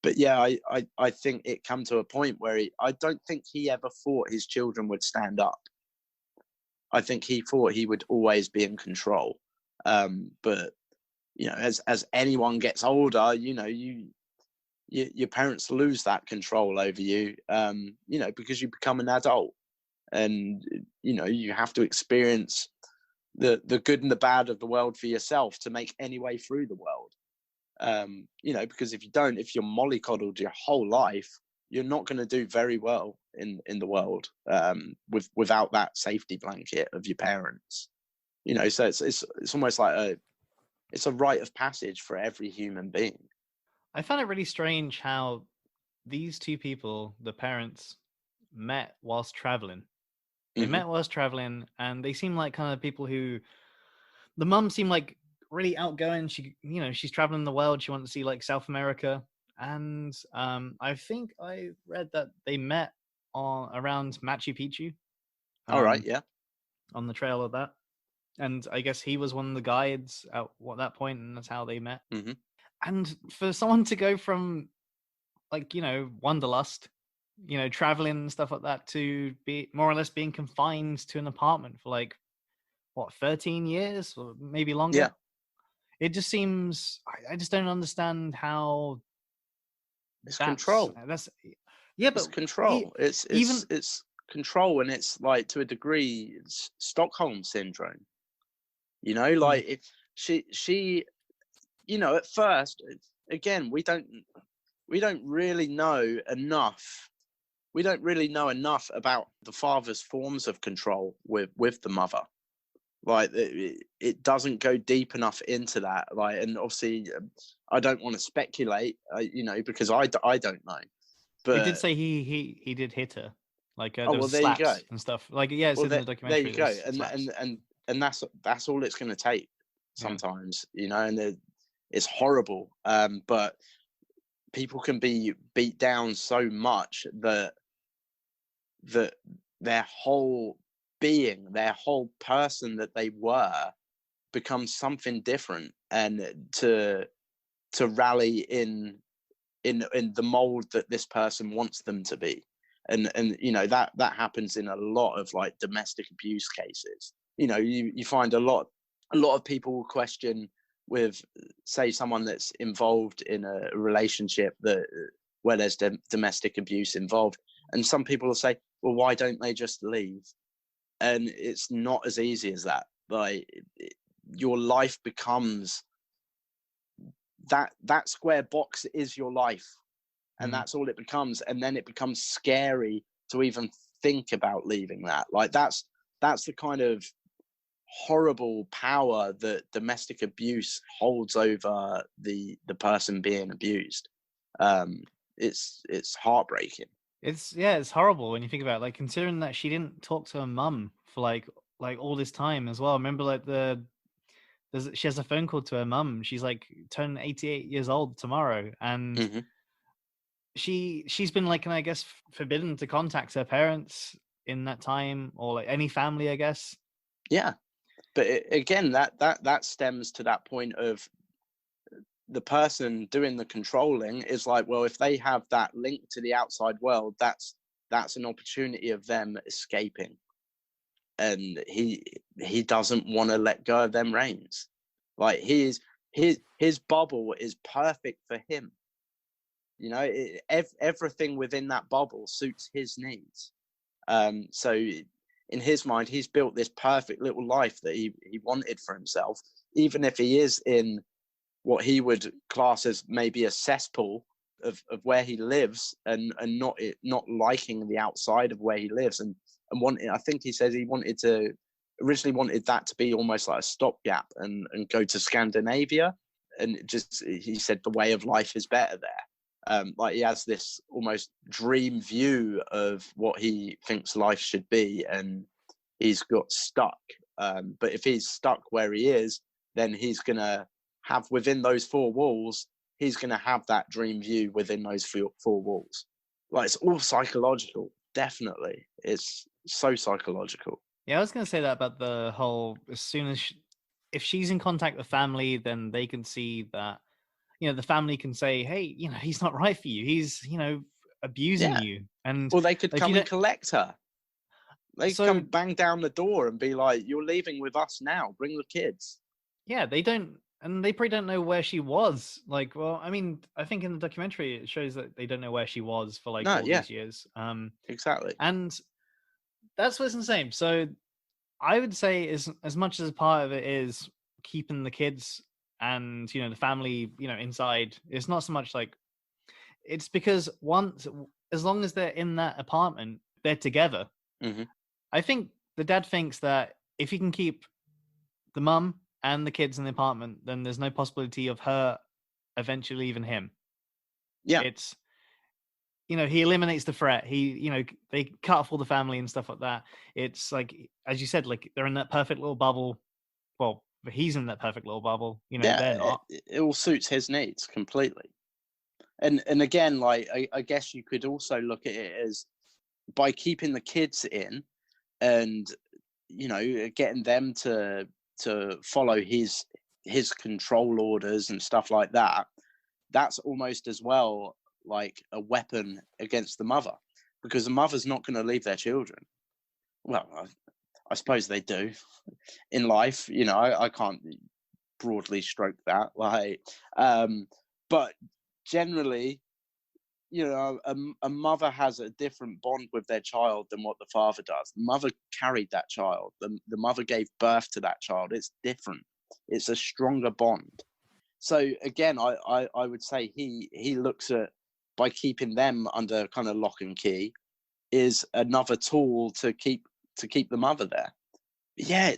But yeah, I think it come to a point where I don't think he ever thought his children would stand up. I think he thought he would always be in control. But you know, as anyone gets older, you know, your parents lose that control over you. You know, because you become an adult, and you know, you have to experience the good and the bad of the world for yourself to make any way through the world. You know, because if you don't, if you're mollycoddled your whole life, you're not going to do very well in the world, without that safety blanket of your parents. You know, so it's almost like it's a rite of passage for every human being. I found it really strange how these two people, the parents, met whilst traveling. They Hmm. met whilst traveling, and they seem like kind of people who, the mum seemed like really outgoing. She, you know, she's traveling the world. She wanted to see like South America, and I think I read that they met on around Machu Picchu, All right, um, yeah. on the trail of that. And I guess he was one of the guides at that point, and that's how they met. Hmm. And for someone to go from, like, you know, wanderlust, you know, traveling and stuff like that, to be more or less being confined to an apartment for like what, 13 years or maybe longer. Yeah, It just seems, I just don't understand how it's that's control. yeah, It's but control. even It's control, and it's like, to a degree, it's Stockholm syndrome. You know, mm, like, if she, you know, at first, again, we don't really know enough. We don't really know enough about the father's forms of control with the mother. Like, it doesn't go deep enough into that. Like, and obviously, I don't want to speculate, you know, because I don't know. it did But say he did hit her, like oh there well, was there you go. slaps and stuff, like, yeah, it's Well, in the there documentary, you go. there's slaps. And that's all it's going to take Yeah. sometimes, you know. And it's horrible. But people can be beat down so much that their whole being, their whole person that they were, becomes something different, and to rally in the mold that this person wants them to be. And you know, that happens in a lot of like domestic abuse cases. You know, you find a lot of people question with, say, someone that's involved in a relationship that where there's domestic abuse involved, and some people will say, well, why don't they just leave? And it's not as easy as that. Like, your life becomes that square box is your life, and Mm. that's all it becomes. And then it becomes scary to even think about leaving that. Like, that's the kind of horrible power that domestic abuse holds over the person being abused. It's heartbreaking. It's, yeah, it's horrible when you think about it. Like, considering that she didn't talk to her mum for like all this time as well. Remember, like, she has a phone call to her mum. She's like turning 88 years old tomorrow, and Hmm. she's been like, I guess, forbidden to contact her parents in that time, or like any family, I guess. Yeah, but again, that stems to that point of the person doing the controlling is like, well, if they have that link to the outside world, that's an opportunity of them escaping. And he doesn't want to let go of them reins. Like, his bubble is perfect for him. You know, everything within that bubble suits his needs. So in his mind, he's built this perfect little life that he wanted for himself, even if he is in what he would class as maybe a cesspool of where he lives, and not liking the outside of where he lives, and wanting, I think he says he originally wanted that to be almost like a stopgap, and go to Scandinavia, and just, he said the way of life is better there. Like, he has this almost dream view of what he thinks life should be, and he's got stuck. But if he's stuck where he is, then he's gonna have, within those four walls, he's gonna have that dream view within those four walls. Like, it's all psychological. Definitely, it's so psychological. Yeah, I was gonna say that about the whole, as soon as if she's in contact with family, then they can see that, the family can say, hey, he's not right for you, he's abusing Yeah. you. And Or they could if you come and don't, collect her. They could so come bang down the door and be like, "You're leaving with us now. Bring the kids." yeah, they don't, and they probably don't know where she was. Like, well, I mean, I think in the documentary it shows that they don't know where she was for like No, all yeah, these years. exactly. And that's what's insane. So I would say, as much as part of it is keeping the kids and the family inside, it's not so much like, it's because once, as long as they're in that apartment, they're together. Hmm. I think the dad thinks that if he can keep the mum and the kids in the apartment, then there's no possibility of her eventually leaving him. Yeah, It's, he eliminates the threat. He, they cut off all the family and stuff like that. It's like, as you said, like they're in that perfect little bubble. Well, he's in that perfect little bubble. yeah. They're It, not. it all suits his needs completely. And again, like I guess you could also look at it as by keeping the kids in and getting them to follow his control orders and stuff like that. That's almost as well like a weapon against the mother, because the mother's not going to leave their children. Well, I suppose they do in life. I can't broadly stroke that, like, but generally, a mother has a different bond with their child than what the father does. The mother carried that child. The mother gave birth to that child. It's different. It's a stronger bond. So again, I would say he looks at, by keeping them under kind of lock and key, is another tool to keep the mother there. Yeah,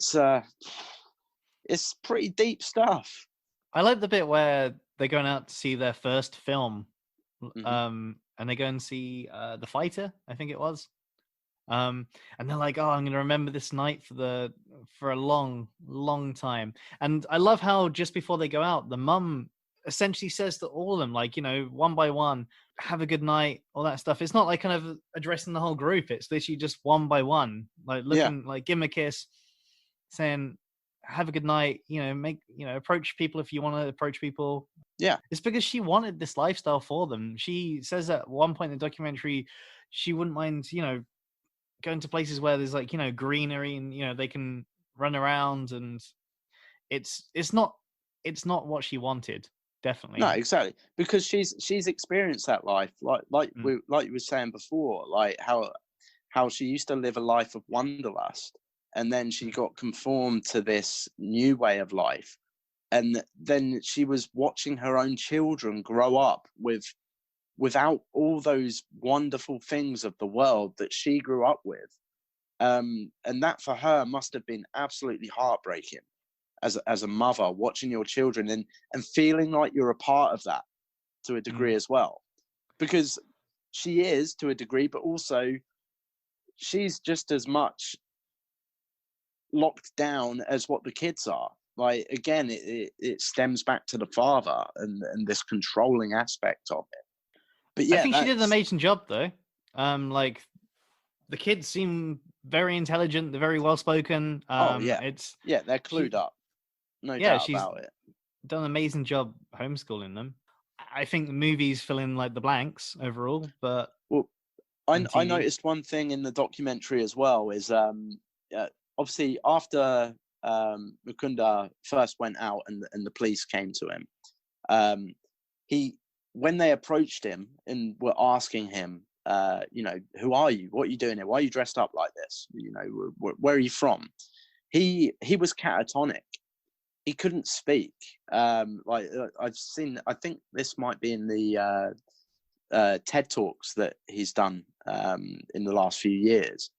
it's pretty deep stuff. I like the bit where they're going out to see their first film, Hmm. and they go and see The Fighter, I think it was. And they're like, "Oh, I'm going to remember this night for a long, long time." And I love how just before they go out, the mum essentially says to all of them, like, one by one, "Have a good night," all that stuff. It's not like kind of addressing the whole group. It's literally just one by one, like Yeah, looking, like give them a kiss, saying, "Have a good night." Approach people if you want to approach people. yeah. It's because she wanted this lifestyle for them. She says at one point in the documentary, she wouldn't mind, going to places where there's like greenery and they can run around, and it's not what she wanted, No, definitely. exactly, because she's experienced that life, Mm, like you were saying before, like how she used to live a life of wanderlust, and then she mm, got conformed to this new way of life, and then she was watching her own children grow up without all those wonderful things of the world that she grew up with. And that for her must have been absolutely heartbreaking as a mother, watching your children and feeling like you're a part of that to a mm. degree as well, because she is to a degree, but also she's just as much locked down as what the kids are. Like again, it stems back to the father and this controlling aspect of it. But I yeah, think she did an that's amazing job though. Like the kids seem very intelligent, they're very well spoken. oh yeah, It's yeah, they're she clued up, no Yeah, doubt she's about it. done an amazing job homeschooling them. I think the movies fill in like the blanks overall, but Well, on I TV. noticed one thing in the documentary as well is obviously after Mukunda first went out and the police came to him, um, he when they approached him and were asking him, who are you? What are you doing here? Why are you dressed up like this? Where are you from? He was catatonic. He couldn't speak. I think this might be in the TED Talks that he's done in the last few years.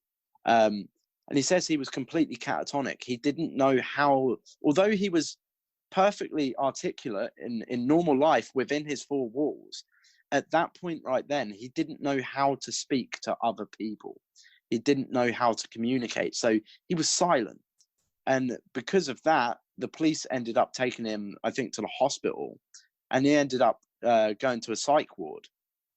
And he says he was completely catatonic. He didn't know how, although he was perfectly articulate in normal life within his four walls, at that point right then, he didn't know how to speak to other people. He didn't know how to communicate. So he was silent. And because of that, the police ended up taking him, I think, to the hospital. And he ended up going to a psych ward,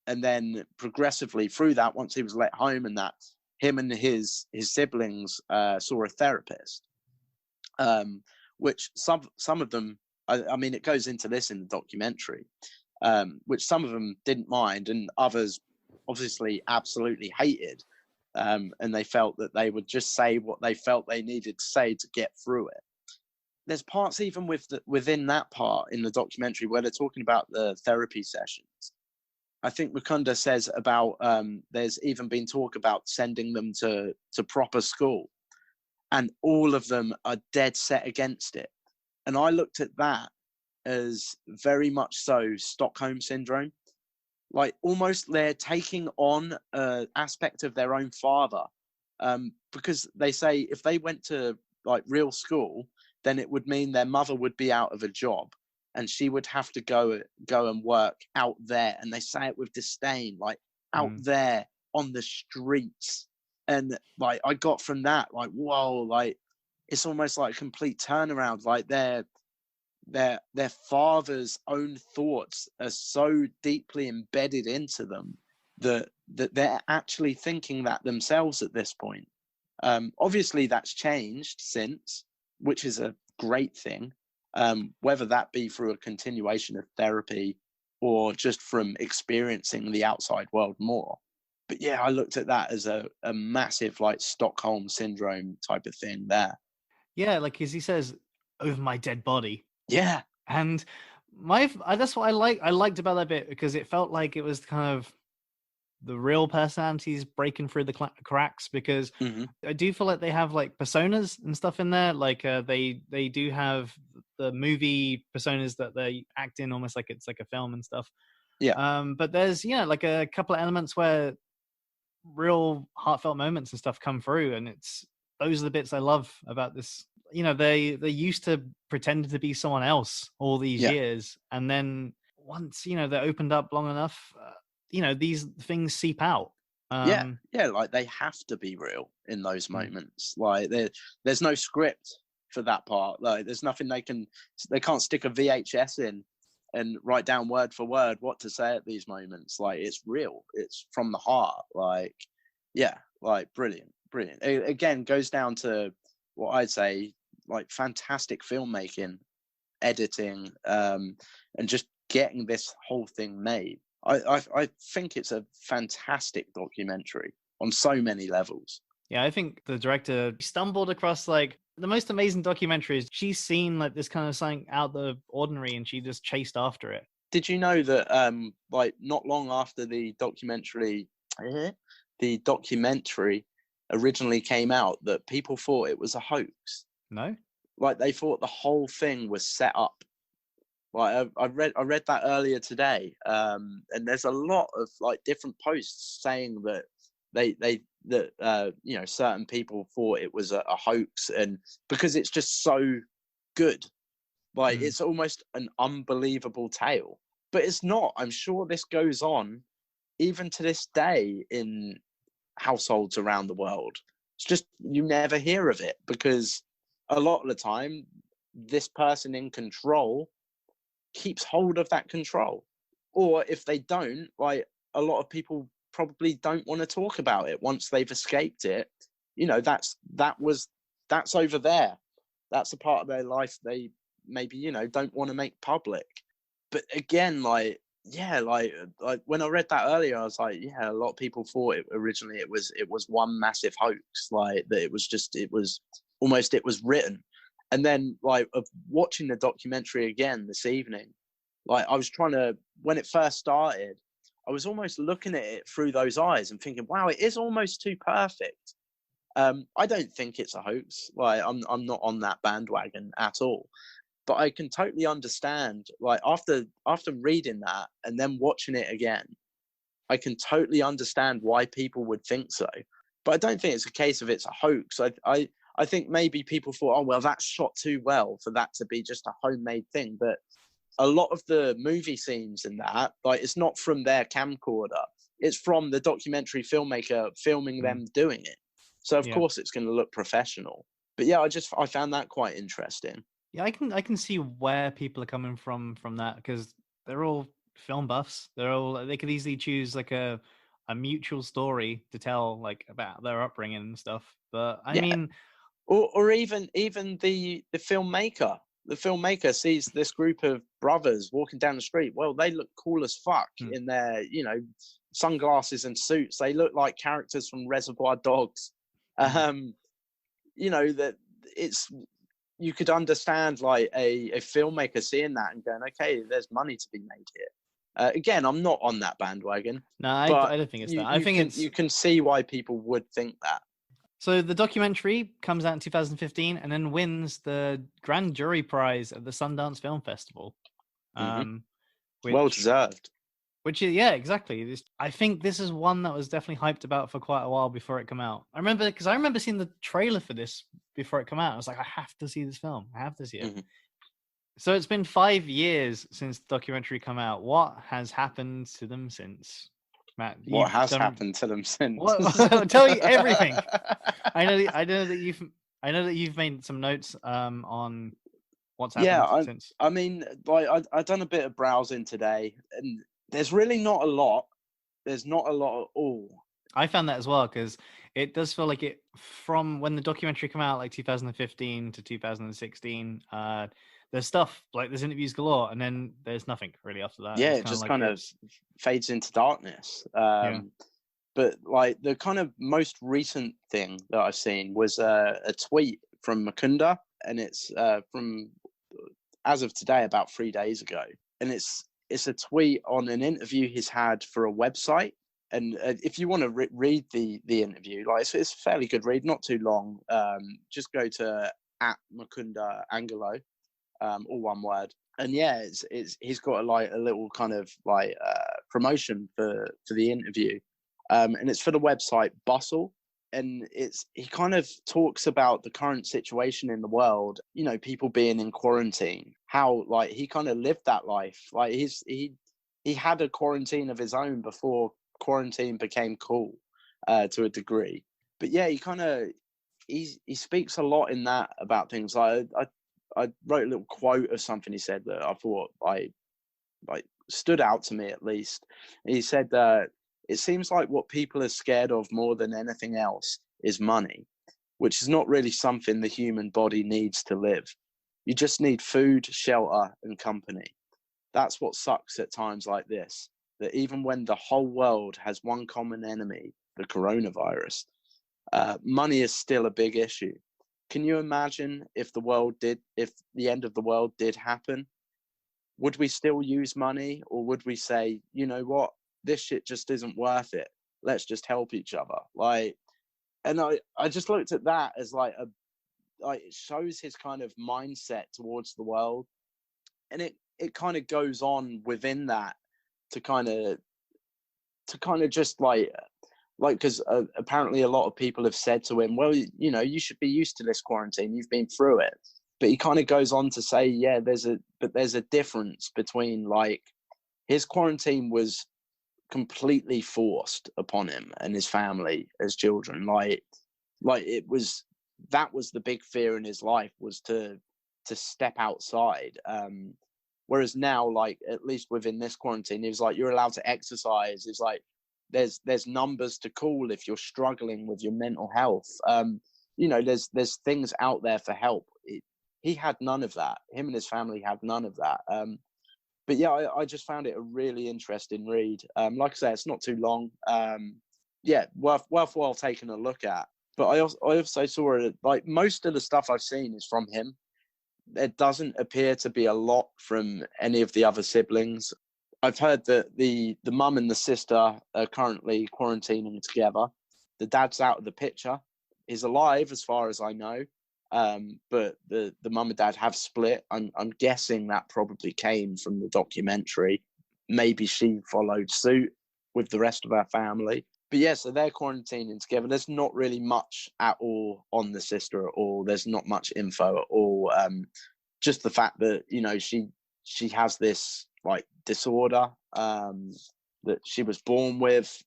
and then progressively through that, once he was let home and that, him and his siblings saw a therapist, which some of them I mean, it goes into this in the documentary, which some of them didn't mind, and others obviously absolutely hated. And they felt that they would just say what they felt they needed to say to get through it. There's parts even within that part in the documentary where they're talking about the therapy sessions. I think Mukunda says about there's even been talk about sending them to proper school, and all of them are dead set against it. And I looked at that as very much so Stockholm syndrome. Like almost they're taking on an aspect of their own father, because they say if they went to like real school, then it would mean their mother would be out of a job and she would have to go and work out there. And they say it with disdain, like out there on the streets. And like I got from that, like, whoa, like it's almost like a complete turnaround. Like their father's own thoughts are so deeply embedded into them that they're actually thinking that themselves at this point. Obviously that's changed since, which is a great thing, whether that be through a continuation of therapy or just from experiencing the outside world more. But yeah, I looked at that as a massive like Stockholm syndrome type of thing there. Yeah, like as he says, over my dead body. Yeah. And that's what I liked about that bit, because it felt like it was kind of the real personalities breaking through the cracks, because I do feel like they have like personas and stuff in there. Like they do have the movie personas that they act in almost like it's like a film and stuff. Yeah. But there's, like a couple of elements where real heartfelt moments and stuff come through, and those are the bits I love about this. They used to pretend to be someone else all these years, and then once they're opened up long enough, these things seep out. Yeah, like they have to be real in those moments. Like there's no script for that part. Like there's nothing they can't stick a VHS in and write down word for word what to say at these moments. Like it's real. It's from the heart. Like, yeah, like brilliant. It, again, goes down to what I'd say, like fantastic filmmaking, editing, and just getting this whole thing made. I think it's a fantastic documentary on so many levels. Yeah, I think the director stumbled across like the most amazing documentaries. She's seen like this kind of something out the ordinary, and she just chased after it. Did you know that like not long after the documentary originally came out, that people thought it was a hoax? No? Like they thought the whole thing was set up. Like I read that earlier today, and there's a lot of like different posts saying that certain people thought it was a hoax, and because it's just so good, like it's almost an unbelievable tale. But it's not. I'm sure this goes on even to this day in households around the world. It's just you never hear of it because a lot of the time this person in control keeps hold of that control, or if they don't, like a lot of people probably don't want to talk about it once they've escaped it. That's over there. That's a part of their life they maybe don't want to make public. But again, like when I read that earlier, I was like, yeah, a lot of people thought originally it was one massive hoax, like that it was written. And then like of watching the documentary again this evening, like I was trying to, when it first started, I was almost looking at it through those eyes and thinking, wow, it is almost too perfect. I don't think it's a hoax. Like I'm not on that bandwagon at all. But I can totally understand, like after reading that and then watching it again, I can totally understand why people would think so. But I don't think it's a case of it's a hoax. I think maybe people thought, oh, well, that's shot too well for that to be just a homemade thing. But a lot of the movie scenes in that, like, it's not from their camcorder. It's from the documentary filmmaker filming them doing it. So, of course, it's going to look professional. But yeah, I found that quite interesting. Yeah, I can see where people are coming from that, because they're all film buffs. They could easily choose like a mutual story to tell, like about their upbringing and stuff. But I mean, or even the filmmaker, the filmmaker sees this group of brothers walking down the street. Well, they look cool as fuck in their, sunglasses and suits. They look like characters from Reservoir Dogs. That you could understand like a filmmaker seeing that and going, okay, there's money to be made here. Again, I'm not on that bandwagon. No, I don't think it's that. I think you can see why people would think that. So the documentary comes out in 2015 and then wins the Grand Jury Prize at the Sundance Film Festival. Well deserved. Which is, yeah, exactly. I think this is one that was definitely hyped about for quite a while before it came out. I remember seeing the trailer for this before it came out. I was like, I have to see this film. I have to see it. So it's been 5 years since the documentary came out. What has happened to them since? Matt, what has happened to them since? I'll tell you everything. I know that you've made some notes on what's happened since. I mean, like I done a bit of browsing today, and there's really not a lot. There's not a lot at all. I found that as well, because it does feel like it, from when the documentary came out, like 2015 to 2016. There's stuff like there's interviews galore, and then there's nothing really after that. Yeah, it just kind of fades into darkness. But like the kind of most recent thing that I've seen was a tweet from Mukunda, and it's from as of today, about 3 days ago, and it's a tweet on an interview he's had for a website. And if you want to read the interview, like it's a fairly good read, not too long. Just go to @Mukunda Angelo. All one word, and yeah, he's got a little kind of like promotion for the interview, and it's for the website Bustle, and he kind of talks about the current situation in the world, people being in quarantine, how like he kind of lived that life, like he had a quarantine of his own before quarantine became cool to a degree. But yeah, he speaks a lot in that about things. I wrote a little quote of something he said that I thought stood out to me at least. He said that it seems like what people are scared of more than anything else is money, which is not really something the human body needs to live. You just need food, shelter, and company. That's what sucks at times like this, that even when the whole world has one common enemy, the coronavirus, money is still a big issue. Can you imagine if the end of the world did happen? Would we still use money, or would we say, you know what, this shit just isn't worth it. Let's just help each other. And I just looked at that as it shows his kind of mindset towards the world, and it kind of goes on within that to kind of just because apparently a lot of people have said to him, well, you should be used to this quarantine. You've been through it. But he kind of goes on to say, yeah, there's a difference between his quarantine was completely forced upon him and his family as children. That was the big fear in his life, was to step outside. Whereas now, at least within this quarantine, he was like, you're allowed to exercise. It's like, there's numbers to call if you're struggling with your mental health. There's things out there for help. He had none of that. Him and his family had none of that. But yeah, I just found it a really interesting read. Like I say, it's not too long. Worthwhile taking a look at. But I also saw it, most of the stuff I've seen is from him. There doesn't appear to be a lot from any of the other siblings. I've heard that the mum and the sister are currently quarantining together. The dad's out of the picture. He's alive as far as I know. But the mum and dad have split. I'm guessing that probably came from the documentary. Maybe she followed suit with the rest of our family. But yeah, so they're quarantining together. There's not really much at all on the sister at all. There's not much info at all. Just the fact that, she has this disorder that she was born with.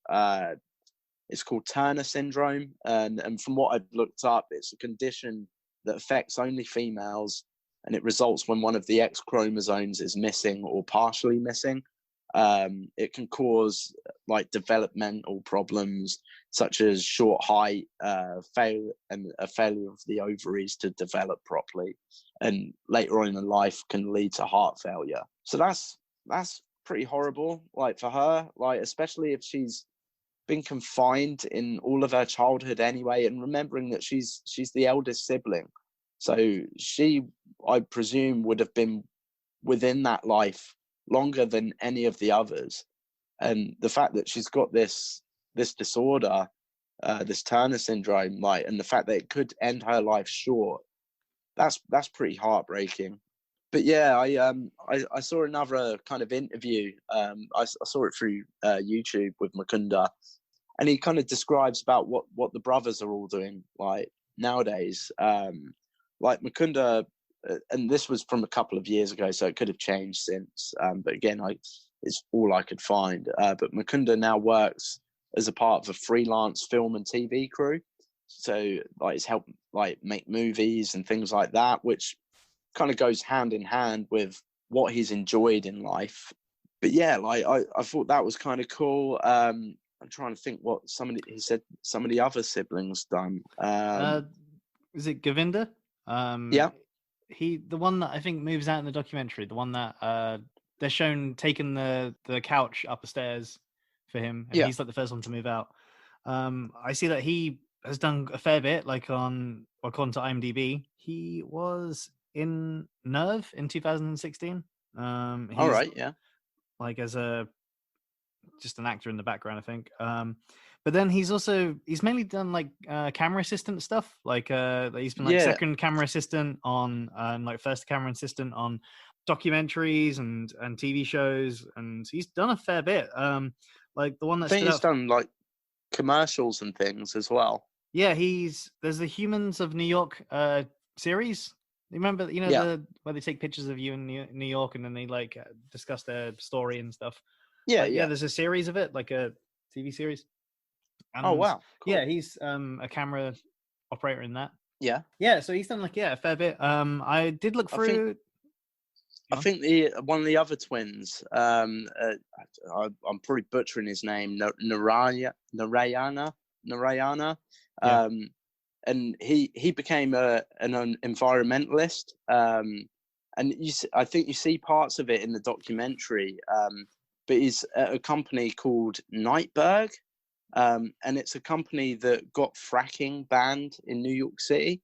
It's called Turner syndrome. And from what I've looked up, it's a condition that affects only females, and it results when one of the X chromosomes is missing or partially missing. It can cause like developmental problems such as short height, failure of the ovaries to develop properly, and later on in life can lead to heart failure. So that's pretty horrible, like for her, like especially if she's been confined in all of her childhood anyway, and remembering that she's the eldest sibling, so she, I presume, would have been within that life longer than any of the others. And the fact that she's got this disorder, this Turner syndrome, like, and the fact that it could end her life short, that's pretty heartbreaking. But yeah, I saw another kind of interview. I saw it through YouTube with Mukunda, and he kind of describes about what the brothers are all doing like nowadays. Like Mukunda, and this was from a couple of years ago, so it could have changed since. But again, it's all I could find. But Mukunda now works as a part of a freelance film and TV crew, so like it's helped like make movies and things like that, which kind of goes hand in hand with what he's enjoyed in life. But yeah, like I thought that was kind of cool. I'm trying to think what he said some of the other siblings done. Is it Govinda? Yeah. The one that I think moves out in the documentary, the one that they're shown taking the couch up the stairs for him, and he's like the first one to move out. I see that he has done a fair bit, like according to IMDb. He was in Nerve in 2016. All right, yeah. Like as just an actor in the background, I think. But then he's mainly done like camera assistant stuff. Like he's been like second camera assistant on like first camera assistant on documentaries and TV shows, and he's done a fair bit. Like the one that I think he's done like commercials and things as well. Yeah, there's the Humans of New York series. Remember, where they take pictures of you in New York and then they like discuss their story and stuff. Yeah. There's a series of it, like a TV series. And, oh wow! Cool. Yeah, he's a camera operator in that. Yeah. So he's done like a fair bit. I did look through. I think one of the other twins. I'm probably butchering his name. Narayana. And he became an environmentalist. And I think you see parts of it in the documentary. But he's at a company called Nightberg. And it's a company that got fracking banned in New York City,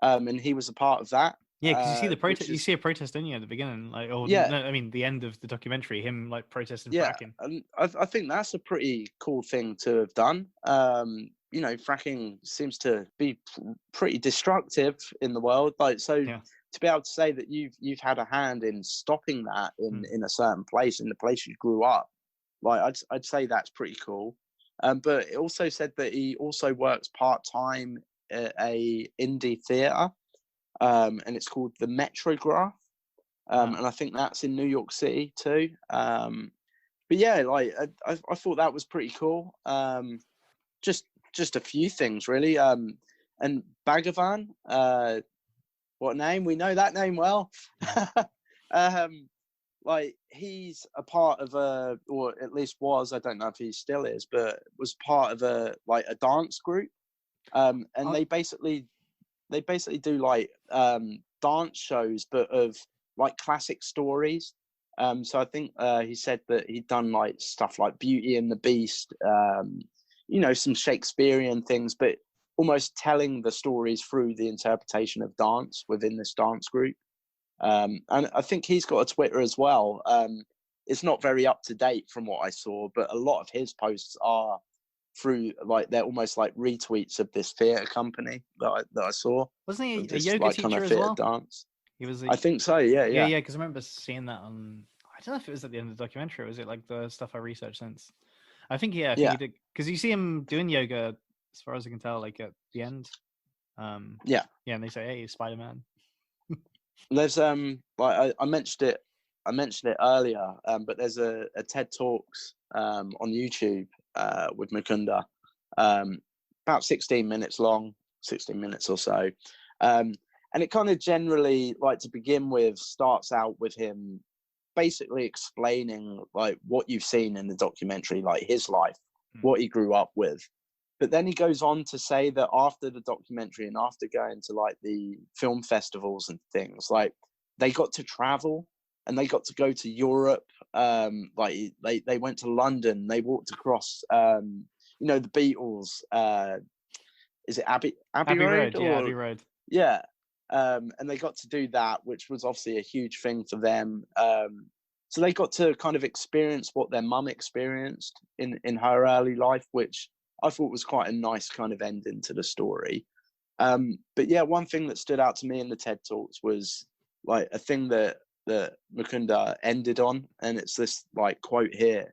and he was a part of that. Yeah, because you see the protest. You see a protest, don't you, at the beginning? Like, the end of the documentary, him like protesting fracking. And I think that's a pretty cool thing to have done. Fracking seems to be pretty destructive in the world. Like, so to be able to say that you've had a hand in stopping that in a certain place, in the place you grew up, like I'd say that's pretty cool. But it also said that he also works part-time at a indie theatre, and it's called the Metrograph, and I think that's in New York City too. But yeah, like I thought that was pretty cool. Just a few things really. And Bhagavan, what name? We know that name well. Like he's a part of or at least was, I don't know if he still is, but was part of a dance group. And they basically do like dance shows, but of like classic stories. So I think he said that he'd done like stuff like Beauty and the Beast, some Shakespearean things, but almost telling the stories through the interpretation of dance within this dance group. And I think he's got a Twitter as well. It's not very up to date from what I saw, but a lot of his posts are through they're almost like retweets of this theatre company that I saw. Wasn't he a yoga teacher as well? Dance. He was. I think so. Yeah. Because I remember seeing that on. I don't know if it was at the end of the documentary. Or was it like the stuff I researched since? I think he did, because you see him doing yoga as far as I can tell, like at the end. And they say, "Hey, Spider-Man." There's I mentioned it earlier, but there's a TED Talks on YouTube with Mukunda, about 16 minutes long, 16 minutes or so, and it kind of generally, like to begin with, starts out with him basically explaining like what you've seen in the documentary, like his life, what he grew up with. But then he goes on to say that after the documentary and after going to like the film festivals and things, like they got to travel and they got to go to Europe. Like they went to London, they walked across, you know, the Beatles. Is it Abbey Road? Yeah, Abbey Road. Yeah. And they got to do that, which was obviously a huge thing for them. So they got to kind of experience what their mum experienced in her early life, which I thought was quite a nice kind of ending to the story. But yeah, one thing that stood out to me in the TED Talks was like a thing that Mukunda ended on, and it's this like quote here.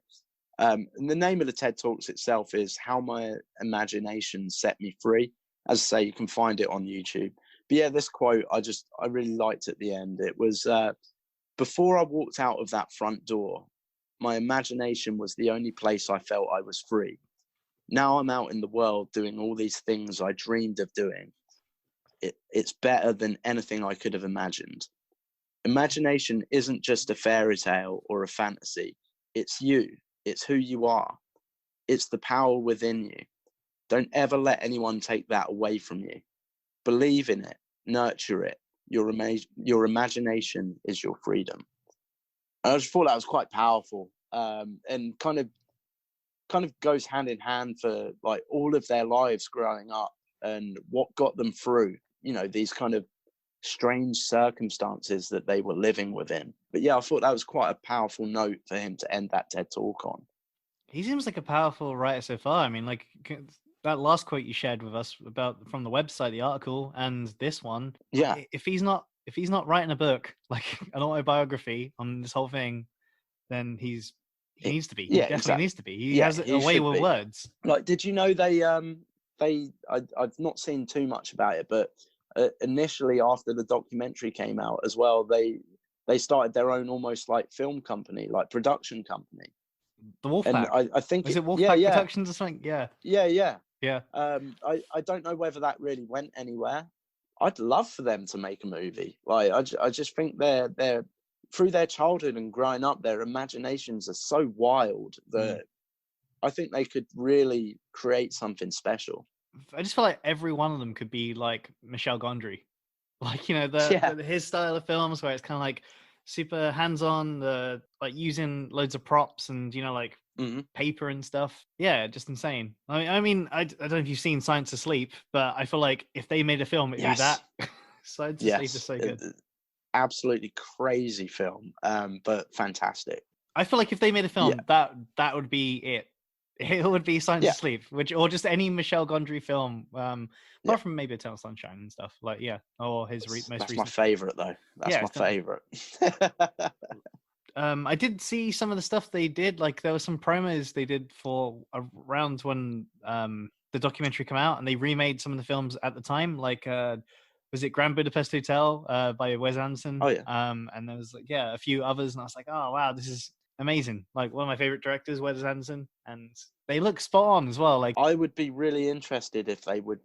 And the name of the TED Talks itself is "How My Imagination Set Me Free." As I say, you can find it on YouTube. But yeah, this quote I really liked at the end. It was, before I walked out of that front door, my imagination was the only place I felt I was free. Now I'm out in the world doing all these things I dreamed of doing. It's better than anything I could have imagined. Imagination isn't just a fairy tale or a fantasy. It's you. It's who you are. It's the power within you. Don't ever let anyone take that away from you. Believe in it. Nurture it. Your imagination is your freedom. And I just thought that was quite powerful, and kind of goes hand in hand for like all of their lives growing up and what got them through, you know, these kind of strange circumstances that they were living within. But yeah, I thought that was quite a powerful note for him to end that TED Talk on. He seems like a powerful writer so far. I mean, like that last quote you shared with us about from the website, the article, and this one. Yeah. If he's not writing a book, like an autobiography on this whole thing, then he needs to be. He definitely needs to be. He has a way with words. Like, did you know I've not seen too much about it, but initially after the documentary came out as well, they started their own almost like film company, like production company. The Wolfpack. And I think is it Wolfpack Productions or something? Yeah. I don't know whether that really went anywhere. I'd love for them to make a movie. Like I just think they're through their childhood and growing up, their imaginations are so wild that I think they could really create something special. I just feel like every one of them could be like Michel Gondry, like, you know, his style of films where it's kind of like super hands-on, like using loads of props and, you know, like paper and stuff. Yeah, just insane. I mean, I don't know if you've seen Science Asleep, but I feel like if they made a film, it'd be that. Science Asleep is so good. Absolutely crazy film, but fantastic. I feel like if they made a film, that would be it. It would be Science Asleep, or just any Michel Gondry film, apart from maybe Eternal Sunshine and stuff. Like, or his most recent. That's my favorite, though. That's my favorite. I did see some of the stuff they did. Like, there were some promos they did for around when the documentary came out, and they remade some of the films at the time. Like, was it Grand Budapest Hotel by Wes Anderson? Oh yeah. And there was like a few others, and I was like, oh wow, this is amazing. Like, one of my favorite directors, Wes Anderson, and they look spot on as well. Like, I would be really interested if they would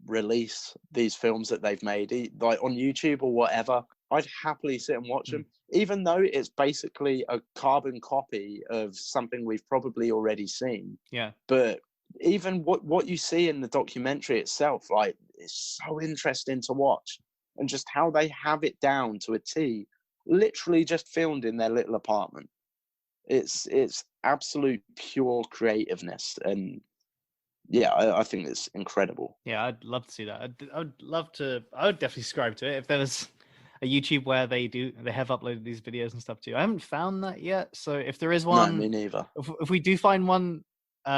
release these films that they've made, like on YouTube or whatever. I'd happily sit and watch them, even though it's basically a carbon copy of something we've probably already seen. Yeah. But even what you see in the documentary itself, like, it's so interesting to watch, and just how they have it down to a T, literally just filmed in their little apartment. It's absolute pure creativeness, and I think it's incredible. Yeah, I'd love to see that. I would definitely subscribe to it if there was a YouTube where they have uploaded these videos and stuff too. I haven't found that yet, so if there is one, no, me neither. If we do find one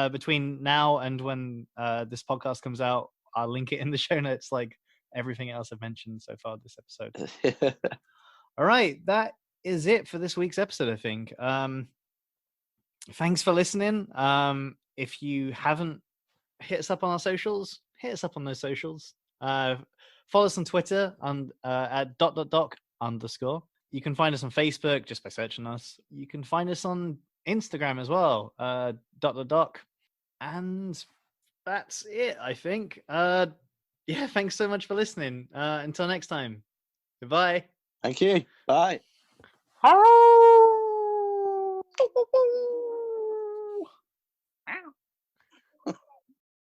between now and when this podcast comes out, I'll link it in the show notes, like everything else I've mentioned so far this episode. All right, that is it for this week's episode, I think. Thanks for listening. If you haven't hit us up on our socials, hit us up on those socials. Follow us on Twitter at dotdotdoc_. You can find us on Facebook just by searching us. You can find us on Instagram as well, dotdotdoc. And that's it, I think. Thanks so much for listening. Until next time. Goodbye. Thank you. Bye. Hello.